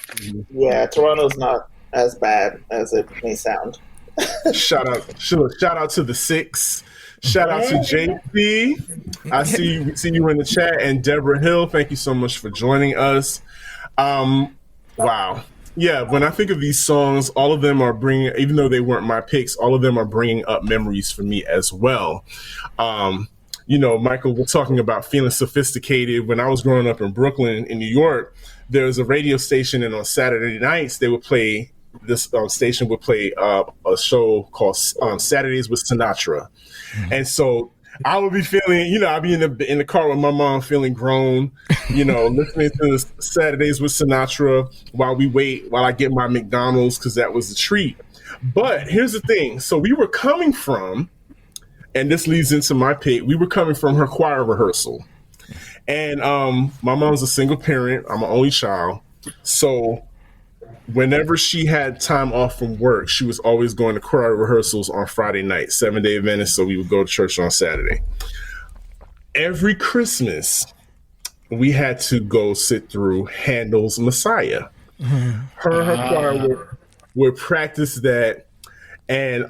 yeah, Toronto's not as bad as it may sound. Shout out to the Six. Shout out to JP. I see you in the chat, and Deborah Hill. Thank you so much for joining us. Wow. Yeah, when I think of these songs, all of them are bringing, even though they weren't my picks, all of them are bringing up memories for me as well. Michael, we're talking about feeling sophisticated. When I was growing up in Brooklyn, in New York, there was a radio station, and on Saturday nights, they would play, this station would play a show called Saturdays with Sinatra. And so I would be feeling, I'd be in the car with my mom feeling grown, listening to Saturdays with Sinatra while I get my McDonald's because that was a treat. But here's the thing. So we were coming from, and this leads into my pick, we were coming from her choir rehearsal. And my mom's a single parent. I'm an only child. So whenever she had time off from work, she was always going to choir rehearsals on Friday night, 7-day Adventist, so we would go to church on Saturday. Every Christmas, we had to go sit through Handel's Messiah. Her choir would practice that, and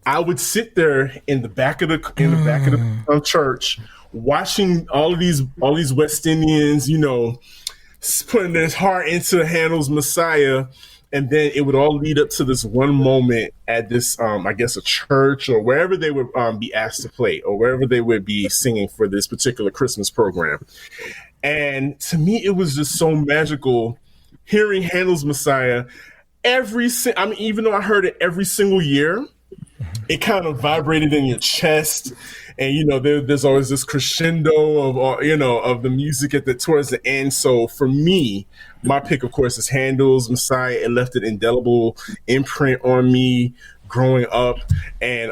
I would sit there in the back of the church, watching all these West Indians, putting their heart into Handel's Messiah, and then it would all lead up to this one moment at this, I guess, a church or wherever they would be asked to play or wherever they would be singing for this particular Christmas program. And to me, it was just so magical hearing Handel's Messiah even though I heard it every single year, it kind of vibrated in your chest. And, there's always this crescendo of the music towards the end. So for me, my pick, of course, is Handel's Messiah. It left an indelible imprint on me growing up. And,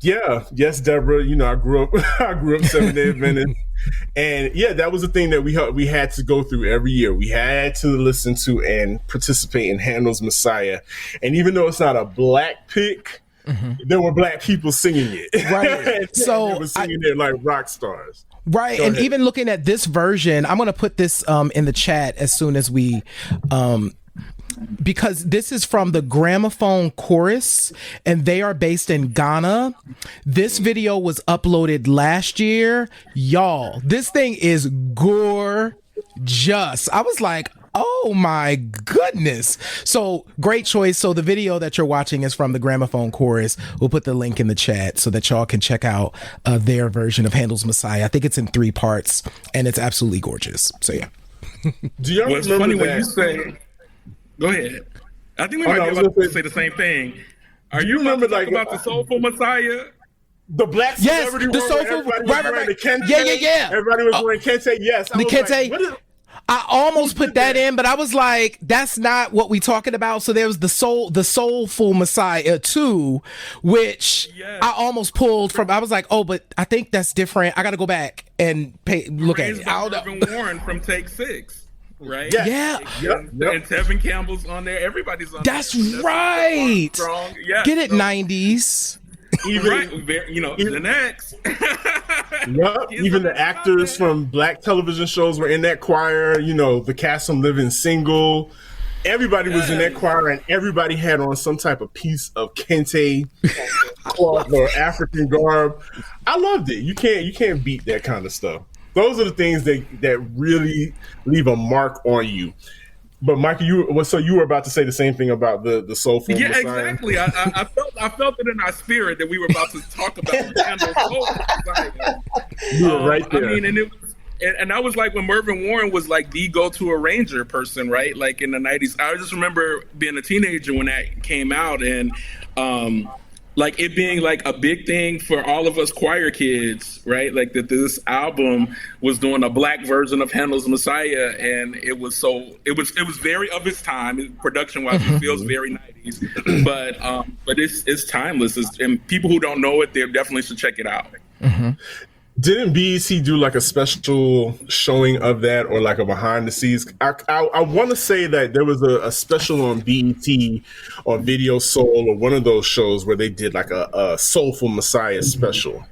yes, Deborah, I grew up, Seventh-day Adventist. And that was the thing that we had to go through every year. We had to listen to and participate in Handel's Messiah. And even though it's not a black pick, there were black people singing it. Right. So they were singing it like rock stars. Right. And even looking at this version, I'm going to put this in the chat as soon as we because this is from the Gramophone Chorus, and they are based in Ghana. This video was uploaded last year. Y'all, this thing is gorgeous. I was like, oh my goodness. So great choice. So the video that you're watching is from the Gramophone Chorus. We'll put the link in the chat so that y'all can check out their version of Handel's Messiah. I think it's in 3 parts, and it's absolutely gorgeous. So yeah. Do y'all What's remember funny that? when you say... Go ahead. I think we might be about to say the same thing. Are you remember like about the Soulful Messiah? The black celebrity the Soulful, right. Yeah. Everybody was wearing Kente. Yes, the Kente. I almost put that in, but I was like, that's not what we talking about. So there was the Soulful Messiah too, which I almost pulled from. I was like, oh, but I think that's different. I got to go back and look at it. Irvin Warren from Take 6. Right? Yeah. And Tevin Campbell's on there. Everybody's on That's there. Right. Strong. Yeah. Get it, 90s. Even, the next. Even the actors from black television shows were in that choir. The cast from Living Single. Everybody was in that choir, and everybody had on some type of piece of Kente cloth or African garb. I loved it. You can't beat that kind of stuff. Those are the things that really leave a mark on you. But Michael, you were about to say the same thing about the Soulful Messiah. Exactly. I felt it in our spirit that we were about to talk about Handel's Soulful Messiah. You were right there. I mean, and that was like when Mervyn Warren was like the go-to arranger person, right? Like in the 90s. I just remember being a teenager when that came out, and like it being like a big thing for all of us choir kids, right? Like that this album was doing a black version of Handel's Messiah, and it was very of its time. Production wise, it feels very 90s, but it's timeless. And people who don't know it, they definitely should check it out. Mm-hmm. Didn't BET do like a special showing of that, or like a behind the scenes? I want to say that there was a special on BET or Video Soul or one of those shows where they did like a Soulful Messiah special.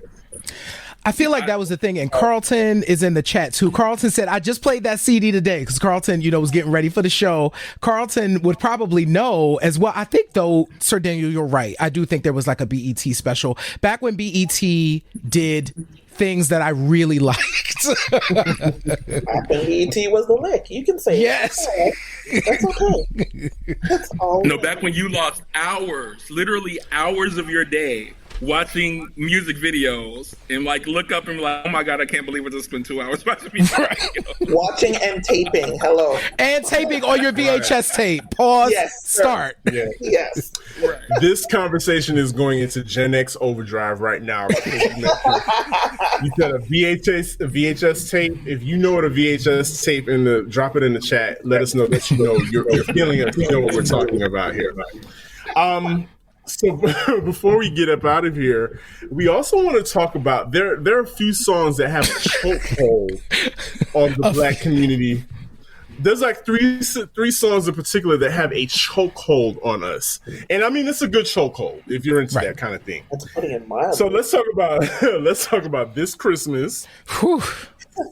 I feel like that was the thing. And Carlton is in the chat too. Carlton said, I just played that CD today, because Carlton, was getting ready for the show. Carlton would probably know as well. I think though, Sir Daniel, you're right. I do think there was like a BET special back when BET did things that I really liked. I think BET was the lick. You can say yes. That's okay. That's all. No, back when you lost literally hours of your day watching music videos and like look up and be like, oh my God, I can't believe we just spent 2 hours watching music videos. Watching and taping. Hello. And taping on your VHS tape. Pause. Yes, start. Yeah. Yes. Right. This conversation is going into Gen X overdrive right now. You said a VHS tape. If you know what a VHS tape, drop it in the chat. Let us know that you're feeling it. You know what we're talking about here. So before we get up out of here, we also want to talk about there are a few songs that have a chokehold on the Black community. There's like three songs in particular that have a chokehold on us, and I mean it's a good chokehold if you're into that kind of thing. That's putting it mild. So let's talk about This Christmas,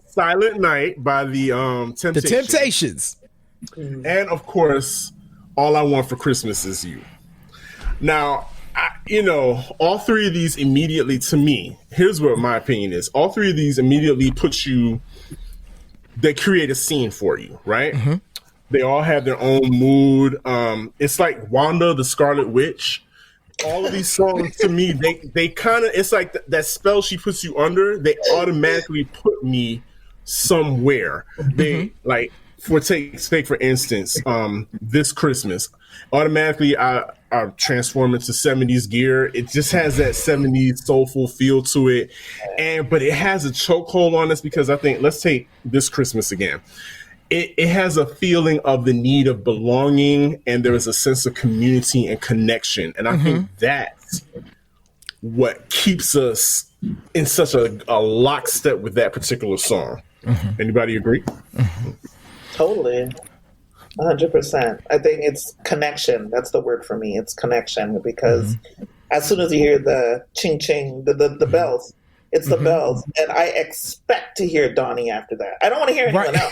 Silent Night by the Temptations. The Temptations, and of course, All I Want for Christmas Is You. Now, all three of these immediately, to me, here's what my opinion is. All three of these immediately they create a scene for you, right? Mm-hmm. They all have their own mood. It's like Wanda, the Scarlet Witch. All of these songs, to me, they kind of, it's like that spell she puts you under. They automatically put me somewhere. They like take for instance, This Christmas. Automatically I transform into 70s gear. It just has that 70s soulful feel to it. But it has a chokehold on us because I think, let's take This Christmas again. It has a feeling of the need of belonging, and there is a sense of community and connection. And I think that's what keeps us in such a lockstep with that particular song. Anybody agree? Totally. 100%. I think it's connection. That's the word for me. It's connection, because as soon as you hear the ching ching, the bells, it's the bells. And I expect to hear Donnie after that. I don't want to hear anyone else.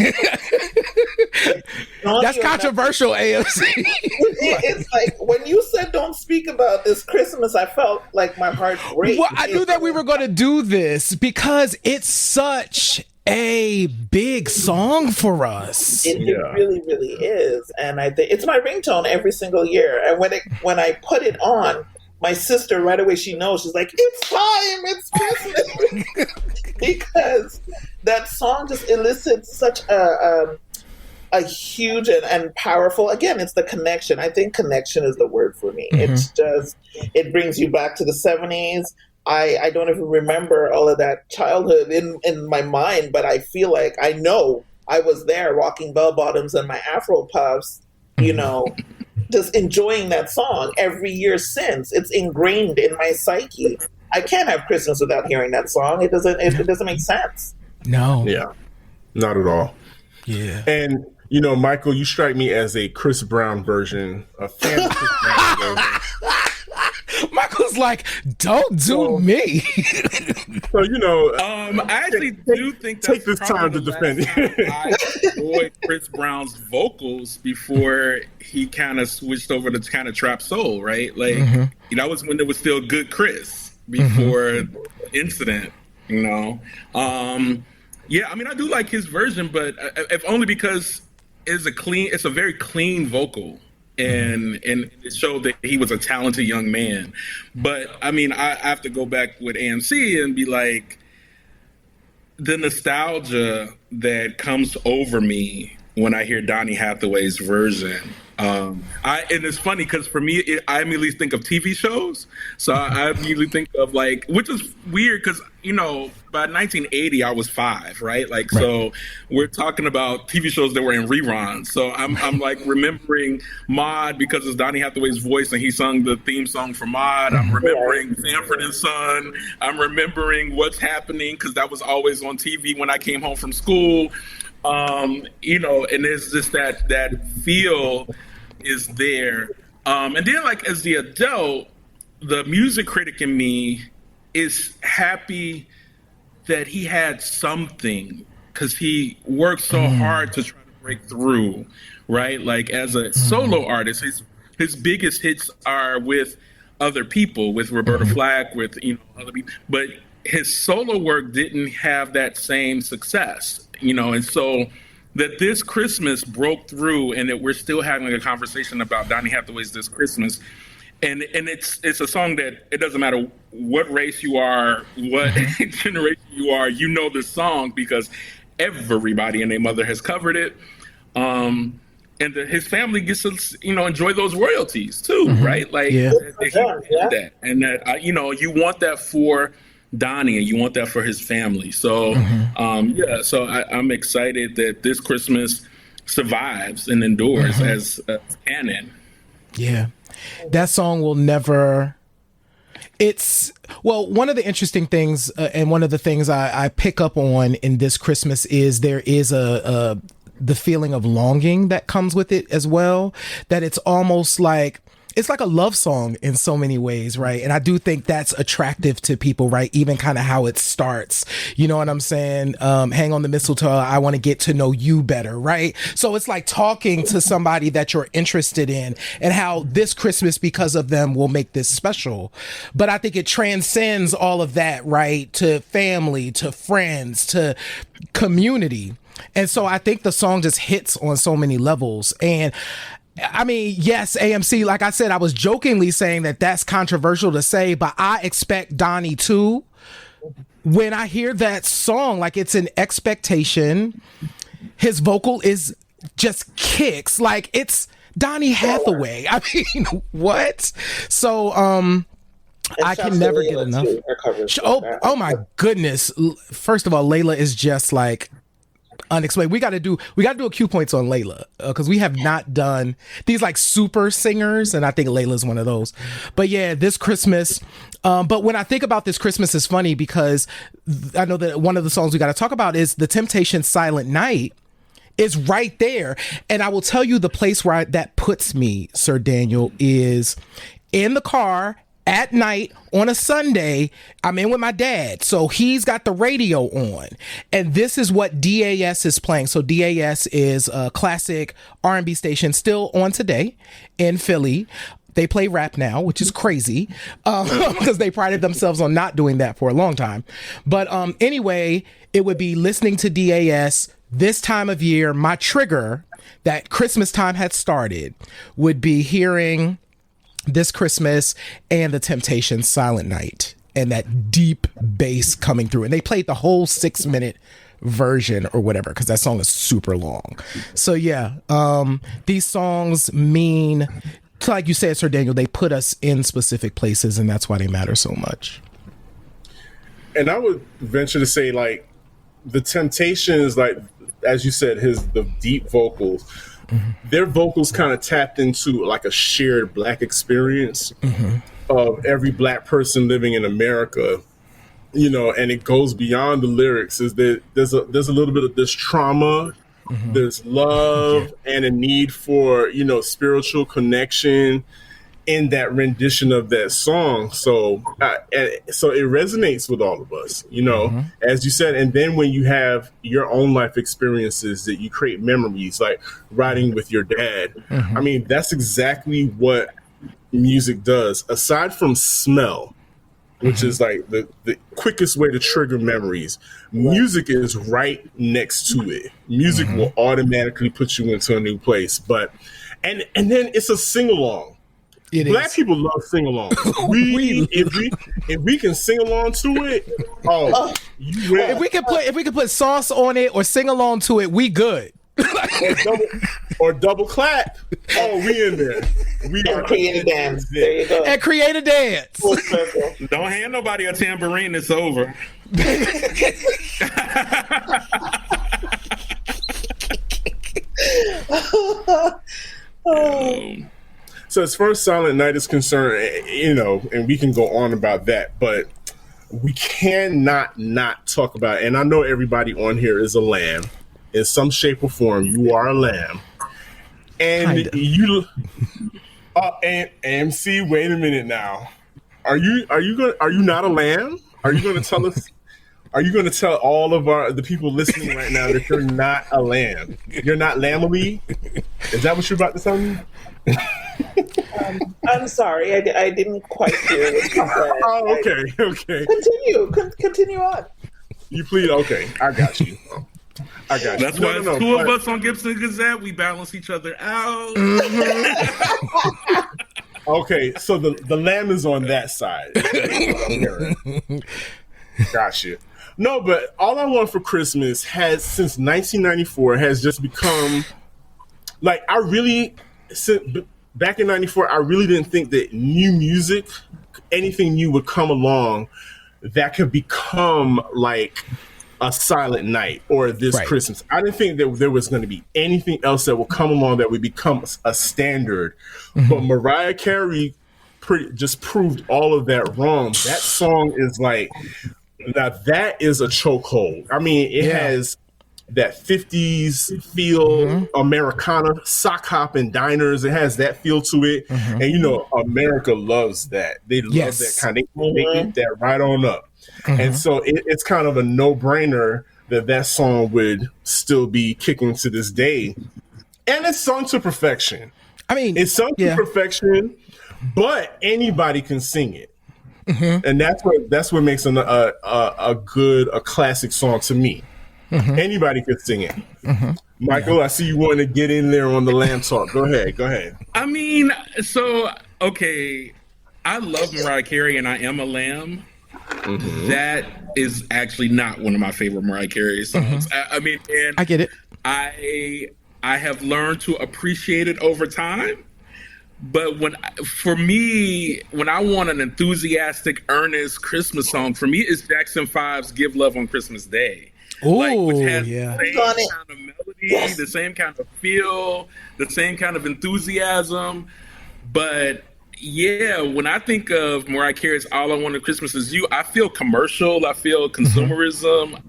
That's controversial, AMC. It's like when you said don't speak about This Christmas, I felt like my heart break. Well, I knew that we were going to do this because it's such a big song for us. It really, really is. And I think it's my ringtone every single year. And when I put it on, my sister right away, she knows. She's like, "It's time, it's Christmas," because that song just elicits such a huge and powerful. Again, it's the connection. I think connection is the word for me. It's just, it brings you back to the 70s. I don't even remember all of that childhood in my mind, but I feel like I know I was there rocking bell bottoms and my Afro puffs, just enjoying that song every year since. It's ingrained in my psyche. I can't have Christmas without hearing that song. It doesn't make sense. No. Yeah, not at all. Yeah. And Michael, you strike me as a Chris Brown version, a fan of Chris Brown version. Michael's like, don't do me. So I actually do think that's take this time to defend it. I enjoyed Chris Brown's vocals before he kind of switched over to kind of trap soul, right? Like that was when it was still good Chris before incident. Yeah, I mean, I do like his version, but if only because it's a very clean vocal. And it showed that he was a talented young man. But I mean, I have to go back with AMC and be like, the nostalgia that comes over me when I hear Donny Hathaway's version. And it's funny because for me, I immediately think of TV shows. So I immediately think of which is weird because, by 1980, I was 5, right? So we're talking about TV shows that were in reruns. So I'm remembering Maude because it's Donny Hathaway's voice and he sung the theme song for Maude. I'm remembering Sanford and Son. I'm remembering What's Happening because that was always on TV when I came home from school. And there's just that feel is there. And then as the adult, the music critic in me is happy that he had something because he worked so hard to try to break through, right? As a solo artist, his biggest hits are with other people, with Roberta Flack, with other people, but his solo work didn't have that same success, and so that This Christmas broke through and that we're still having a conversation about Donny Hathaway's This Christmas. And it's a song that it doesn't matter what race you are, what generation you are, this song because everybody and their mother has covered it. And his family gets to, enjoy those royalties too, right? That. And that, you want that for Donnie and you want that for his family. So, so I'm excited that This Christmas survives and endures as canon. Yeah. That song will never. One of the interesting things and one of the things I pick up on in This Christmas is there is the feeling of longing that comes with it as well, that it's almost like it's like a love song in so many ways, right? And I do think that's attractive to people, right? Even kind of how it starts. You know what I'm saying? Hang on the mistletoe. I want to get to know you better, right? So it's like talking to somebody that you're interested in and how this Christmas, because of them, will make this special. But I think it transcends all of that, right? To family, to friends, to community. And so I think the song just hits on so many levels. And I mean, yes, AMC, like I said, I was jokingly saying that that's controversial to say, but I expect Donnie too when I hear that song, like it's an expectation. His vocal is just kicks like it's Donny Hathaway. I mean, what? So I can never get enough. Oh my goodness. First of all, Layla is just like unexplained. We got to do a Q points on Layla because we have not done these like super singers, and I think Layla's one of those. But yeah, this Christmas. But when I think about this Christmas, it's funny because I know that one of the songs we got to talk about is The Temptations' Silent Night is right there. And I will tell you the place where that puts me, Sir Daniel, is in the car at night on a Sunday. I'm in with my dad, so he's got the radio on, and this is what DAS is playing. So DAS is a classic R&B station still on today in Philly. They play rap now, which is crazy because they prided themselves on not doing that for a long time. But anyway, it would be listening to DAS this time of year. My trigger that Christmas time had started would be hearing This Christmas and The Temptations' Silent Night and that deep bass coming through. And they played the whole 6-minute version or whatever because that song is super long. So yeah, these songs mean, like you said, Sir Daniel, they put us in specific places, and that's why they matter so much. And I would venture to say, like, The Temptations, like, as you said, the deep vocals, their vocals kind of tapped into like a shared Black experience of every Black person living in America, you know, and it goes beyond the lyrics. Is that there's a little bit of this trauma, there's love and a need for, you know, spiritual connection in that rendition of that song. So so it resonates with all of us, you know, as you said. And then when you have your own life experiences that you create memories, like riding with your dad, I mean, that's exactly what music does. Aside from smell, which is like the quickest way to trigger memories, music is right next to it. Music will automatically put you into a new place. But and then it's a sing-along. Black people love sing-alongs. If we can sing along to it, if we can put sauce on it or sing along to it, we good. or double clap. Oh, we in there. We and create a dance. There you go. And create a dance. Don't hand nobody a tambourine. It's over. So as far as Silent Night is concerned, you know, and we can go on about that, but we cannot not talk about it. And I know everybody on here is a lamb. In some shape or form, you are a lamb. And kinda. You AMC, wait a minute now. Are you not a lamb? Are you gonna tell us? Are you going to tell all of the people listening right now that you're not a lamb? You're not lamb-y? Is that what you're about to tell me? I'm sorry, I didn't quite hear what you said. Oh, okay. Continue on. You please, okay. I got you. That's why it's two of us on Gipson Gazette. We balance each other out. Okay, so the lamb is on that side. Gotcha. No, but All I Want for Christmas has, since 1994, has just become, like, back in 94, I really didn't think that new music, anything new would come along that could become, like, a Silent Night or this Christmas. I didn't think that there was going to be anything else that would come along that would become a standard. But Mariah Carey just proved all of that wrong. That song is like... Now that is a chokehold. I mean, it has that 50s feel, Americana, sock hop and diners. It has that feel to it. And, you know, America loves that. They love that kind of, they eat that right on up. And so it's kind of a no-brainer that song would still be kicking to this day. And it's sung to perfection. I mean, it's sung to perfection, but anybody can sing it. And that's what makes a classic song to me. Anybody could sing it. Michael, I see you wanting to get in there on the lamb talk. Go ahead. I mean, so okay, I love Mariah Carey and I am a lamb. that is actually not one of my favorite Mariah Carey songs. I mean, and I get it. I have learned to appreciate it over time. But for me, when I want an enthusiastic, earnest Christmas song, for me, it's Jackson 5's "Give Love on Christmas Day." Oh, which has yeah. the same kind of melody, the same kind of feel, the same kind of enthusiasm. But yeah, when I think of Mariah Carey's "All I Want at Christmas Is You," I feel commercial. I feel consumerism.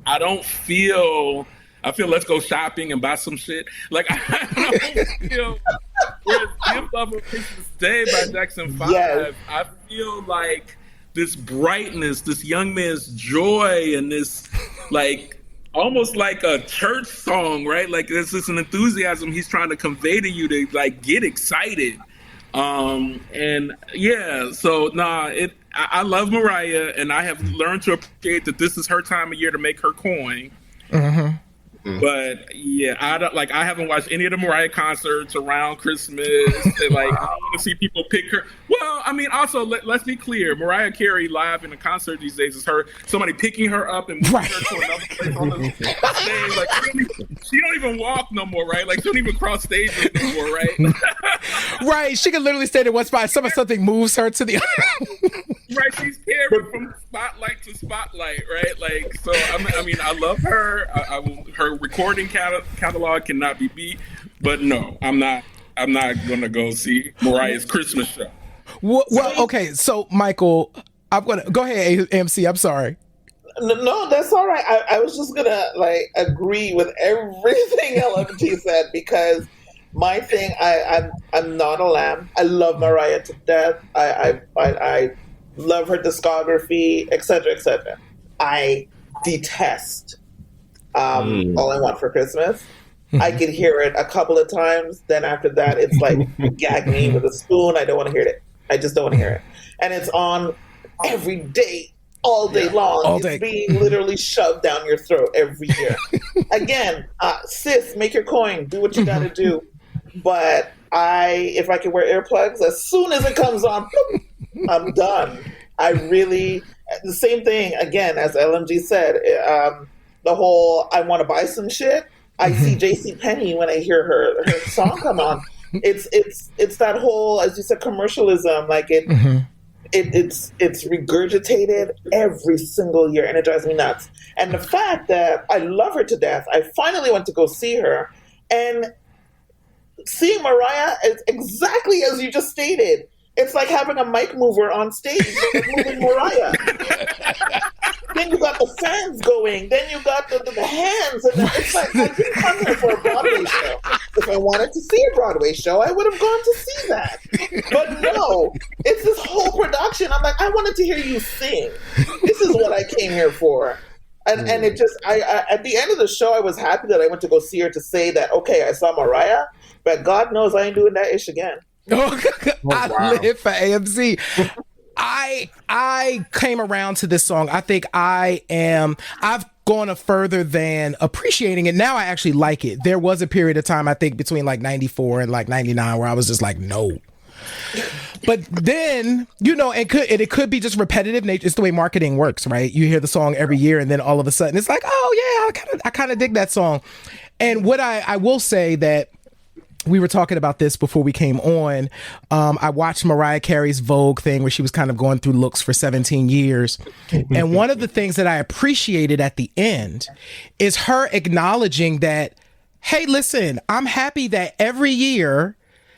I feel let's go shopping and buy some shit. Like, I don't feel. Whereas "Give Love on Christmas Day" by Jackson 5, I feel like this brightness, this young man's joy, and this like almost like a church song, right? Like there's this an enthusiasm he's trying to convey to you to like get excited. And yeah, so I love Mariah, and I have learned to appreciate that this is her time of year to make her coin. But yeah, I haven't watched any of the Mariah concerts around Christmas. And, like, I don't want to see people pick her. Well, I mean, also let's be clear: Mariah Carey live in a concert these days is somebody picking her up and moving her to another place on the stage. Like she don't even walk no more, right? Like she don't even cross stage no more, right? Right, she can literally stay in one spot. Something moves her to the right, she's carried from spotlight to spotlight, right? Like, so I mean, I love her. Her recording catalog cannot be beat, but no, I'm not gonna go see Mariah's Christmas show. Well, okay, so Michael, I'm gonna go ahead, AMC. I'm sorry. No, that's all right. I was just gonna like agree with everything LMT said, because my thing, I'm not a lamb. I love Mariah to death. I love her discography, etc., etc. I detest All I Want for Christmas. I could hear it a couple of times. Then after that, it's like gag me with a spoon. I don't want to hear it. I just don't want to hear it. And it's on every day, all day long. All day. It's being literally shoved down your throat every year. Again, sis, make your coin. Do what you got to do. But if I can wear earplugs, as soon as it comes on, I'm done. The same thing, again, as LMG said, the whole, I want to buy some shit. I see JC Penney when I hear her song come on. It's that whole, as you said, commercialism. Like it's regurgitated every single year, and it drives me nuts. And the fact that I love her to death, I finally went to go see her, and seeing Mariah is exactly as you just stated. It's like having a mic mover on stage moving Mariah. Then you got the fans going. Then you got the hands. And it's like, I didn't come here for a Broadway show. If I wanted to see a Broadway show, I would have gone to see that. But no, it's this whole production. I'm like, I wanted to hear you sing. This is what I came here for. And it just, at the end of the show, I was happy that I went to go see her to say that, okay, I saw Mariah, but God knows I ain't doing that ish again. I live for AMC. I came around to this song. I think I've gone a further than appreciating it. Now I actually like it. There was a period of time, I think, between like 94 and like 99 where I was just like, no. But then, it could be just repetitive nature. It's the way marketing works, right? You hear the song every year and then all of a sudden it's like, oh yeah, I kind of dig that song. And what I will say that we were talking about this before we came on. I watched Mariah Carey's Vogue thing where she was kind of going through looks for 17 years. And one of the things that I appreciated at the end is her acknowledging that, hey, listen, I'm happy that every year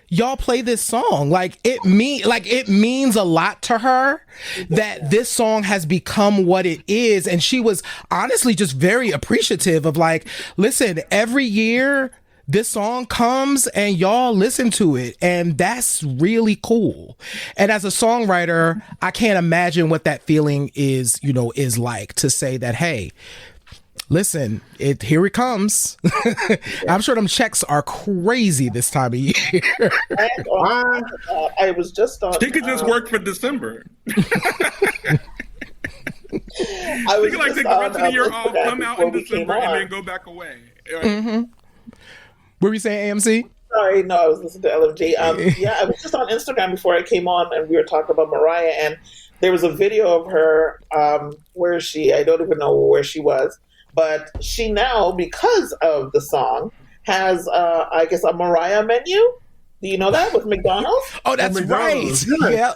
y'all play this song. It means a lot to her that this song has become what it is. And she was honestly just very appreciative of like, listen, every year this song comes and y'all listen to it. And that's really cool. And as a songwriter, I can't imagine what that feeling is like to say that, hey, listen, here it comes. I'm sure them checks are crazy this time of year. I was just on. She could just work for December. I was like take the rest of the year off, come out in December, and then go back away. Right? Mm-hmm. What were you saying, AMC? sorry. No, I was listening to LMG. Yeah, I was just on Instagram before I came on, and we were talking about Mariah, and there was a video of her where I don't even know where she was, but she now, because of the song, has, I guess, a Mariah menu. Do you know that with McDonald's? Oh, that's right. Yeah.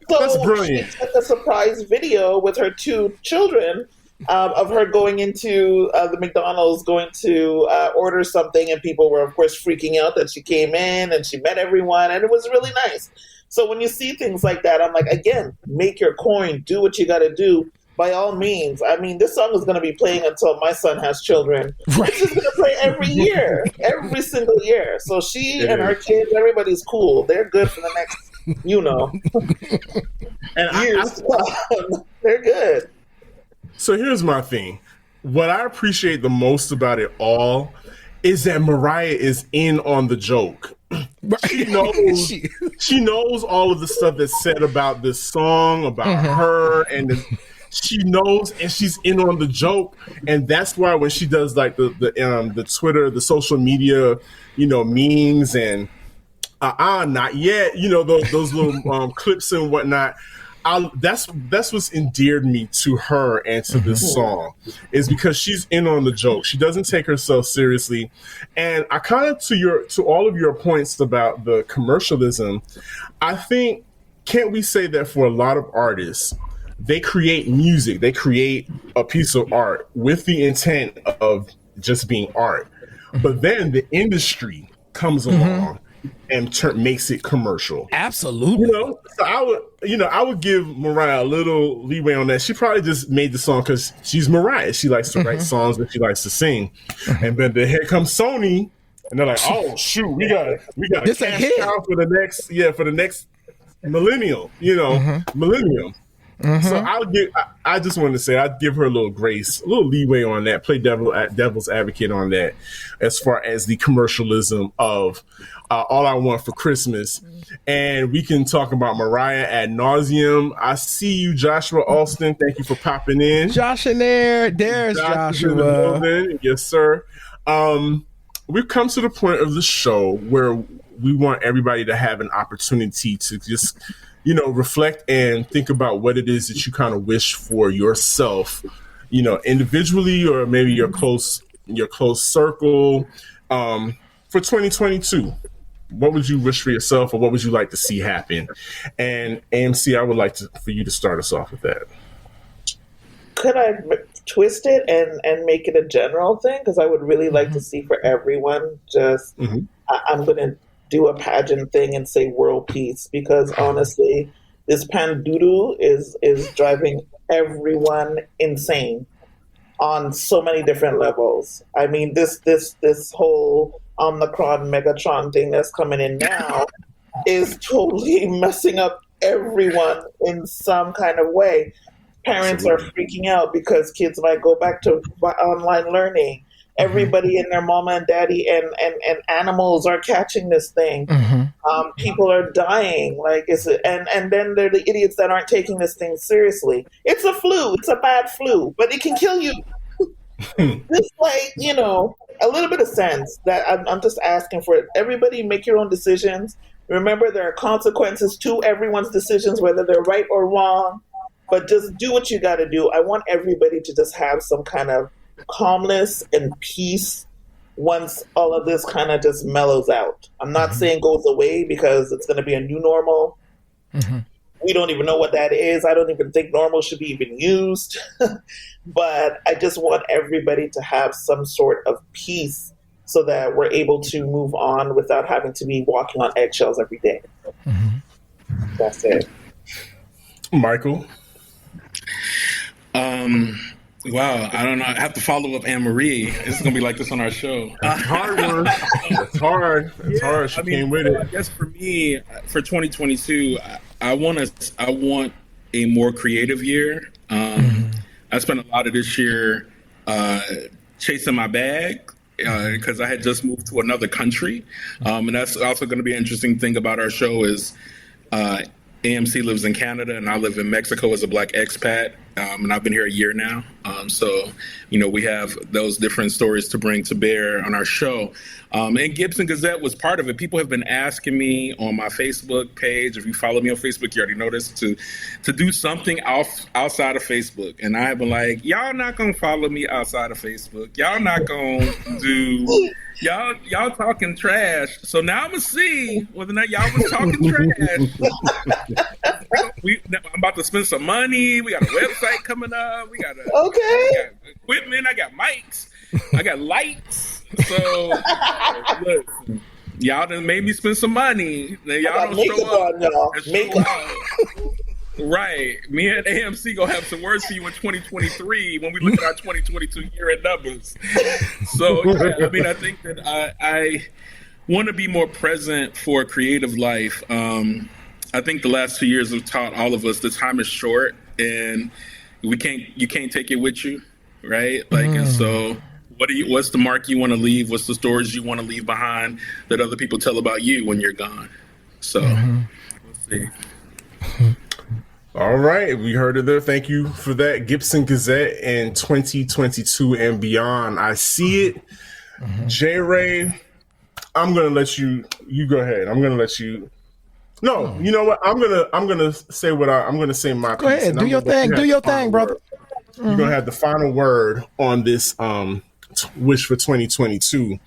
So that's brilliant. She took a surprise video with her 2 children of her going into the McDonald's, going to order something, and people were, of course, freaking out that she came in and she met everyone, and it was really nice. So when you see things like that, I'm like, again, make your coin, do what you got to do. By all means. I mean, this song is going to be playing until my son has children. Right. It's just going to play every year, every single year. So she and her kids, everybody's cool. They're good for the next, and years. They're good. So here's my thing. What I appreciate the most about it all is that Mariah is in on the joke. She knows all of the stuff that's said about this song, about her, and she knows, and she's in on the joke. And that's why when she does like the Twitter, the social media, memes and not yet, those little clips and whatnot. That's what's endeared me to her and to this song, is because she's in on the joke. She doesn't take herself seriously. And I kind of, to all of your points about the commercialism, I think, can't we say that for a lot of artists, they create music, they create a piece of art with the intent of just being art. But then the industry comes along and makes it commercial. Absolutely. So I would give Mariah a little leeway on that. She probably just made the song because she's Mariah. She likes to write songs that she likes to sing. And then here comes Sony, and they're like, "Oh shoot, we got this a cash cow for the next millennium, millennium." So I just wanted to say I'd give her a little grace, a little leeway on that, play devil's advocate on that, as far as the commercialism of All I Want for Christmas. And we can talk about Mariah ad nauseum. I see you, Joshua Alston. Thank you for popping in. Josh in there. There's Joshua. Yes, sir. We've come to the point of the show where we want everybody to have an opportunity to just reflect and think about what it is that you kind of wish for yourself, individually, or maybe your close circle, for 2022. What would you wish for yourself, or what would you like to see happen? And AMC, I would like for you to start us off with that. Could I twist it and make it a general thing? Because I would really like to see for everyone just, I'm going to do a pageant thing and say world peace, because honestly, this pandoodle is driving everyone insane on so many different levels. I mean, this whole Omicron Megatron thing that's coming in now is totally messing up everyone in some kind of way. Parents are freaking out because kids might go back to online learning. Everybody and their mama and daddy and animals are catching this thing. People are dying. And then they're the idiots that aren't taking this thing seriously. It's a flu. It's a bad flu, but it can kill you. Just a little bit of sense that I'm just asking for it. Everybody make your own decisions. Remember, there are consequences to everyone's decisions, whether they're right or wrong, but just do what you got to do. I want everybody to just have some kind of calmness and peace once all of this kind of just mellows out. I'm not saying goes away, because it's going to be a new normal. We don't even know what that is. I don't even think normal should be even used. But I just want everybody to have some sort of peace so that we're able to move on without having to be walking on eggshells every day. That's it. Michael? Wow, I don't know. I have to follow up Anne Marie. It's going to be like this on our show. It's hard one. It's hard. It's hard. She came with it. I guess for me, for 2022, I want a more creative year. I spent a lot of this year chasing my bag because I had just moved to another country. And that's also going to be an interesting thing about our show is AMC lives in Canada and I live in Mexico as a Black expat. And I've been here a year now. So, we have those different stories to bring to bear on our show. And Gipson Gazette was part of it. People have been asking me on my Facebook page, if you follow me on Facebook, you already noticed, to do something outside of Facebook. And I have been like, y'all not going to follow me outside of Facebook. Y'all not going to do... Y'all talking trash. So now I'm going to see whether or not y'all was talking trash. I'm about to spend some money. We got a website coming up. We got equipment. I got mics. I got lights. So look, y'all done made me spend some money. Now y'all don't show up. Right. Me and AMC gonna have some words for you in 2023 when we look at our 2022 year-end numbers. So yeah, I think that I want to be more present for creative life. I think the last 2 years have taught all of us the time is short and you can't take it with you, right? And so what's the mark you want to leave? What's the stories you want to leave behind that other people tell about you when you're gone? So we'll see. All right, we heard it there. Thank you for that. Gipson Gazette in 2022 and beyond. I see it. J. Ray, I'm gonna let you go ahead. I'm gonna let you. No, you know what? I'm gonna say I'm gonna say my go piece. Ahead, do your thing. Do your thing, brother. You're gonna have the final word on this wish for 2022.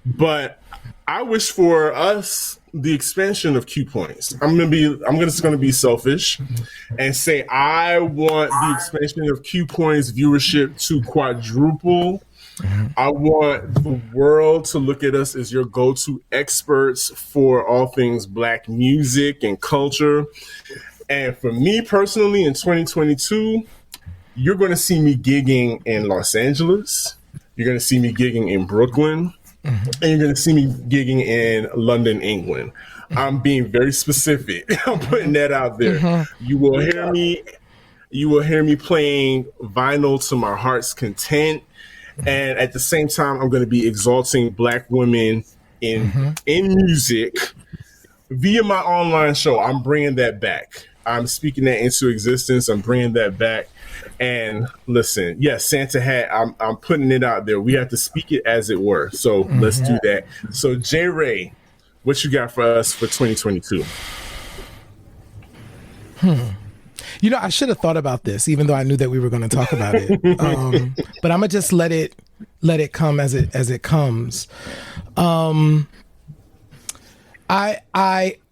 But I wish for us the expansion of Q points. I'm just gonna be selfish and say I want the expansion of Q points viewership to quadruple. I want the world to look at us as your go-to experts for all things Black music and culture. And for me personally, in 2022, you're going to see me gigging in Los Angeles. You're going to see me gigging in Brooklyn. And you're going to see me gigging in London, England. I'm being very specific. I'm putting that out there. You will hear me. You will hear me playing vinyl to my heart's content. And at the same time, I'm going to be exalting Black women in music via my online show. I'm bringing that back. I'm speaking that into existence. I'm bringing that back. And listen, yes, Santa hat, I'm putting it out there. We have to speak it as it were. So let's do that. So J. Ray, what you got for us for 2022? I should have thought about this, even though I knew that we were going to talk about it. But I'm gonna just let it come as it comes.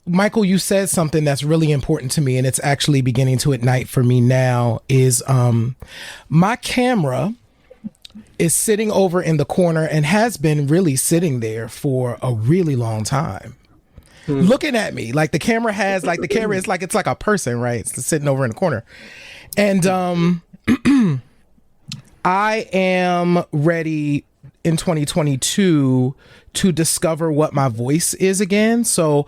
Michael, you said something that's really important to me, and it's actually beginning to ignite for me now. Is my camera is sitting over in the corner and has been really sitting there for a really long time. Looking at me like the camera is like it's like a person, right? It's sitting over in the corner. And I am ready in 2022 to discover what my voice is again. So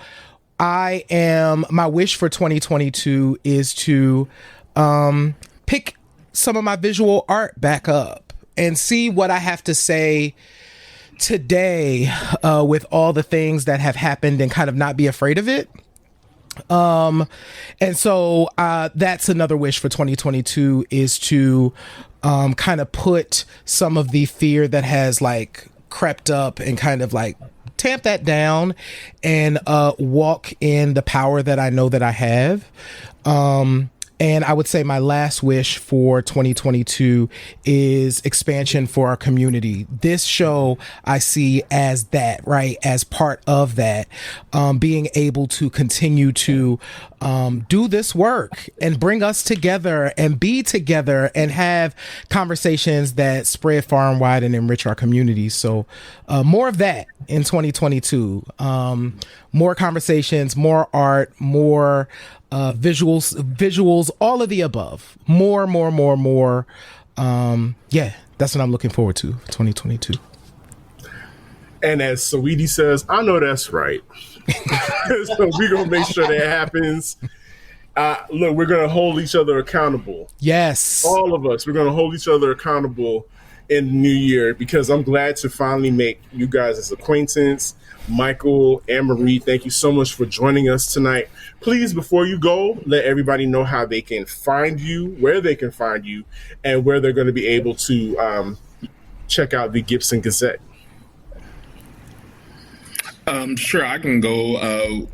my wish for 2022 is to pick some of my visual art back up and see what I have to say today with all the things that have happened and kind of not be afraid of it. And so that's another wish for 2022 is to kind of put some of the fear that has crept up and kind of tamp that down and walk in the power that I know that I have. And I would say my last wish for 2022 is expansion for our community. This show I see as that, right? As part of that, being able to continue to do this work and bring us together and be together and have conversations that spread far and wide and enrich our communities. So more of that in 2022. More conversations, more art, more visuals, all of the above. More. Yeah, that's what I'm looking forward to for 2022. And as Saweetie says, I know that's right. So we're going to make sure that happens. Look, we're going to hold each other accountable. Yes. All of us. We're going to hold each other accountable in the new year, because I'm glad to finally make you guys' acquaintance. Michael, Anne-Marie, thank you so much for joining us tonight. Please, before you go, let everybody know how they can find you, where they can find you, and where they're going to be able to check out the Gipson Gazette. Sure, I can go.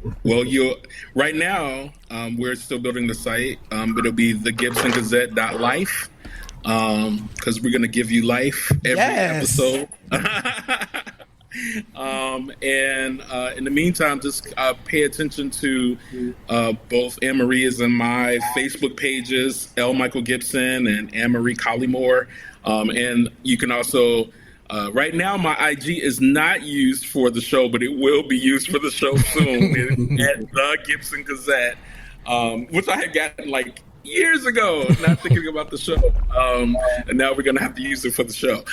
Right now, we're still building the site. It'll be the GibsonGazette.life, because we're going to give you life every episode. And in the meantime, just pay attention to both Anne-Marie is in my Facebook pages, L. Michael Gipson and Anne-Marie Collymore. And you can also, right now, my IG is not used for the show, but it will be used for the show soon at the Gipson Gazette, which I had gotten like years ago, not thinking about the show. And now we're going to have to use it for the show.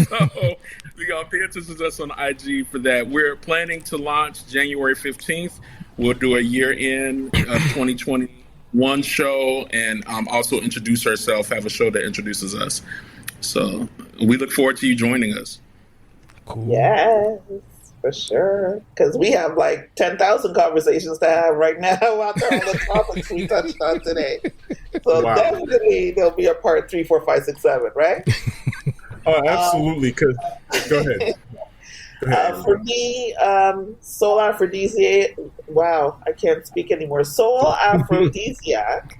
So we got to pay attention to us on IG for that. We're planning to launch January 15th. We'll do a year-end 2021 show and also introduce ourselves, have a show that introduces us. So we look forward to you joining us. Cool. Yes, for sure. Because we have like 10,000 conversations to have right now after all the topics we touched on today. So definitely there'll be a part 3, 4, 5, 6, 7, right? Oh, absolutely. Go ahead. For me, Soul Aphrodisiac. Wow, I can't speak anymore. Soul Aphrodisiac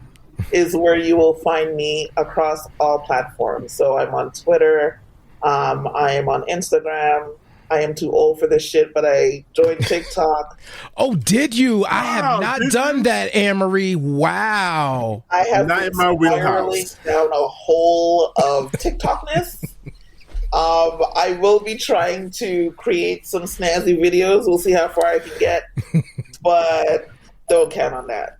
is where you will find me across all platforms. So I'm on Twitter. I am on Instagram. I am too old for this shit, but I joined TikTok. Oh, did you? I have not done that, Anne-Marie. Wow. I have not been in my wheelhouse. Down a hole of TikTokness. I will be trying to create some snazzy videos. We'll see how far I can get, but don't count on that.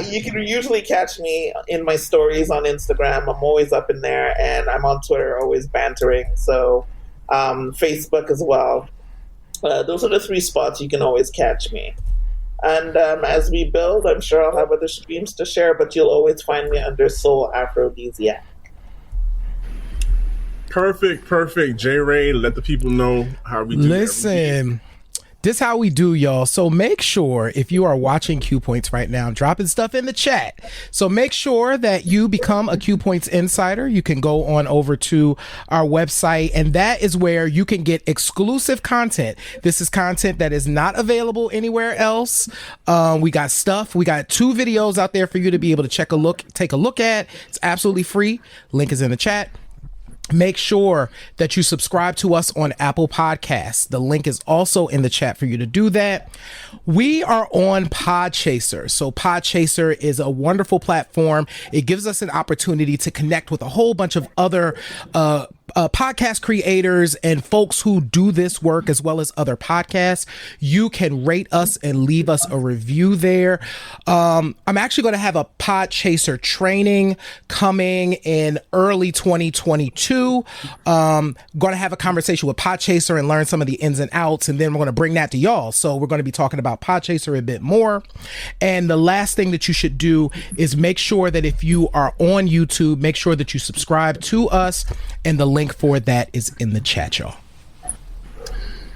You can usually catch me in my stories on Instagram. I'm always up in there, and I'm on Twitter, always bantering. So Facebook as well. Those are the 3 spots you can always catch me. And as we build, I'm sure I'll have other streams to share, but you'll always find me under Soul Aphrodisiac. Perfect. J. Ray, let the people know how we do. Listen, this how we do, y'all. So make sure if you are watching Q Points right now, dropping stuff in the chat. So make sure that you become a Q Points insider. You can go on over to our website, and that is where you can get exclusive content. This is content that is not available anywhere else. We got 2 videos out there for you to be able to take a look at. It's absolutely free. Link is in the chat. Make sure that you subscribe to us on Apple Podcasts. The link is also in the chat for you to do that. We are on Podchaser. So Podchaser is a wonderful platform. It gives us an opportunity to connect with a whole bunch of other podcast creators and folks who do this work, as well as other podcasts. You can rate us and leave us a review there. I'm actually going to have a Podchaser training coming in early 2022. Going to have a conversation with Podchaser and learn some of the ins and outs, and then we're going to bring that to y'all. So we're going to be talking about Podchaser a bit more. And the last thing that you should do is make sure that if you are on YouTube, make sure that you subscribe to us, and the link for that is in the chat, y'all.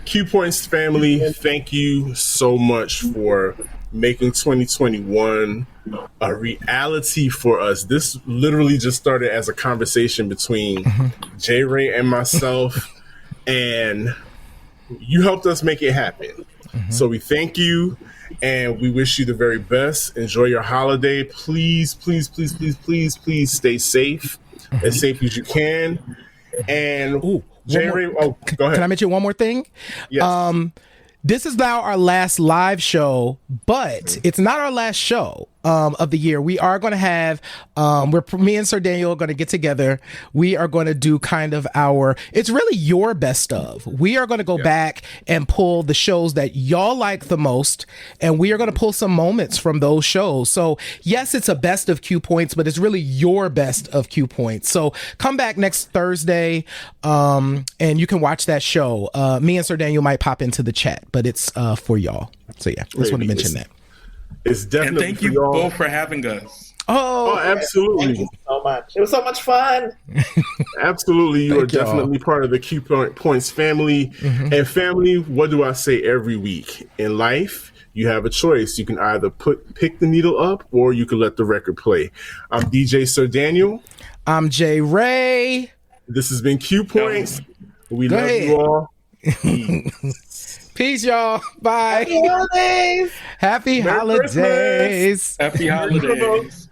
Q Points family, thank you so much for making 2021 a reality for us. This literally just started as a conversation between J. Ray and myself, and you helped us make it happen. So we thank you, and we wish you the very best. Enjoy your holiday. Please stay safe, as safe as you can. And J. Ray, go ahead. Can I mention one more thing? Yes. This is now our last live show, but it's not our last show of the year. We are going to have, me and Sir Daniel are going to get together. We are going to do kind of it's really your best of. We are going to go back and pull the shows that y'all like the most, and we are going to pull some moments from those shows. So yes, it's a best of Q Points, but it's really your best of Q Points. So come back next Thursday, and you can watch that show. Me and Sir Daniel might pop into the chat, but it's for y'all. So yeah, just want to mention that. It's definitely. And thank you both for having us. Oh, absolutely. Thank you so much. It was so much fun. Absolutely. You are y'all. definitely part of the Q Points family. And family, what do I say every week? In life, you have a choice. You can either pick the needle up or you can let the record play. I'm DJ Sir Daniel. I'm Jay Ray. This has been Q Points. We Go love ahead. you all. Peace, y'all. Bye. Happy holidays. Happy Merry holidays. Happy holidays.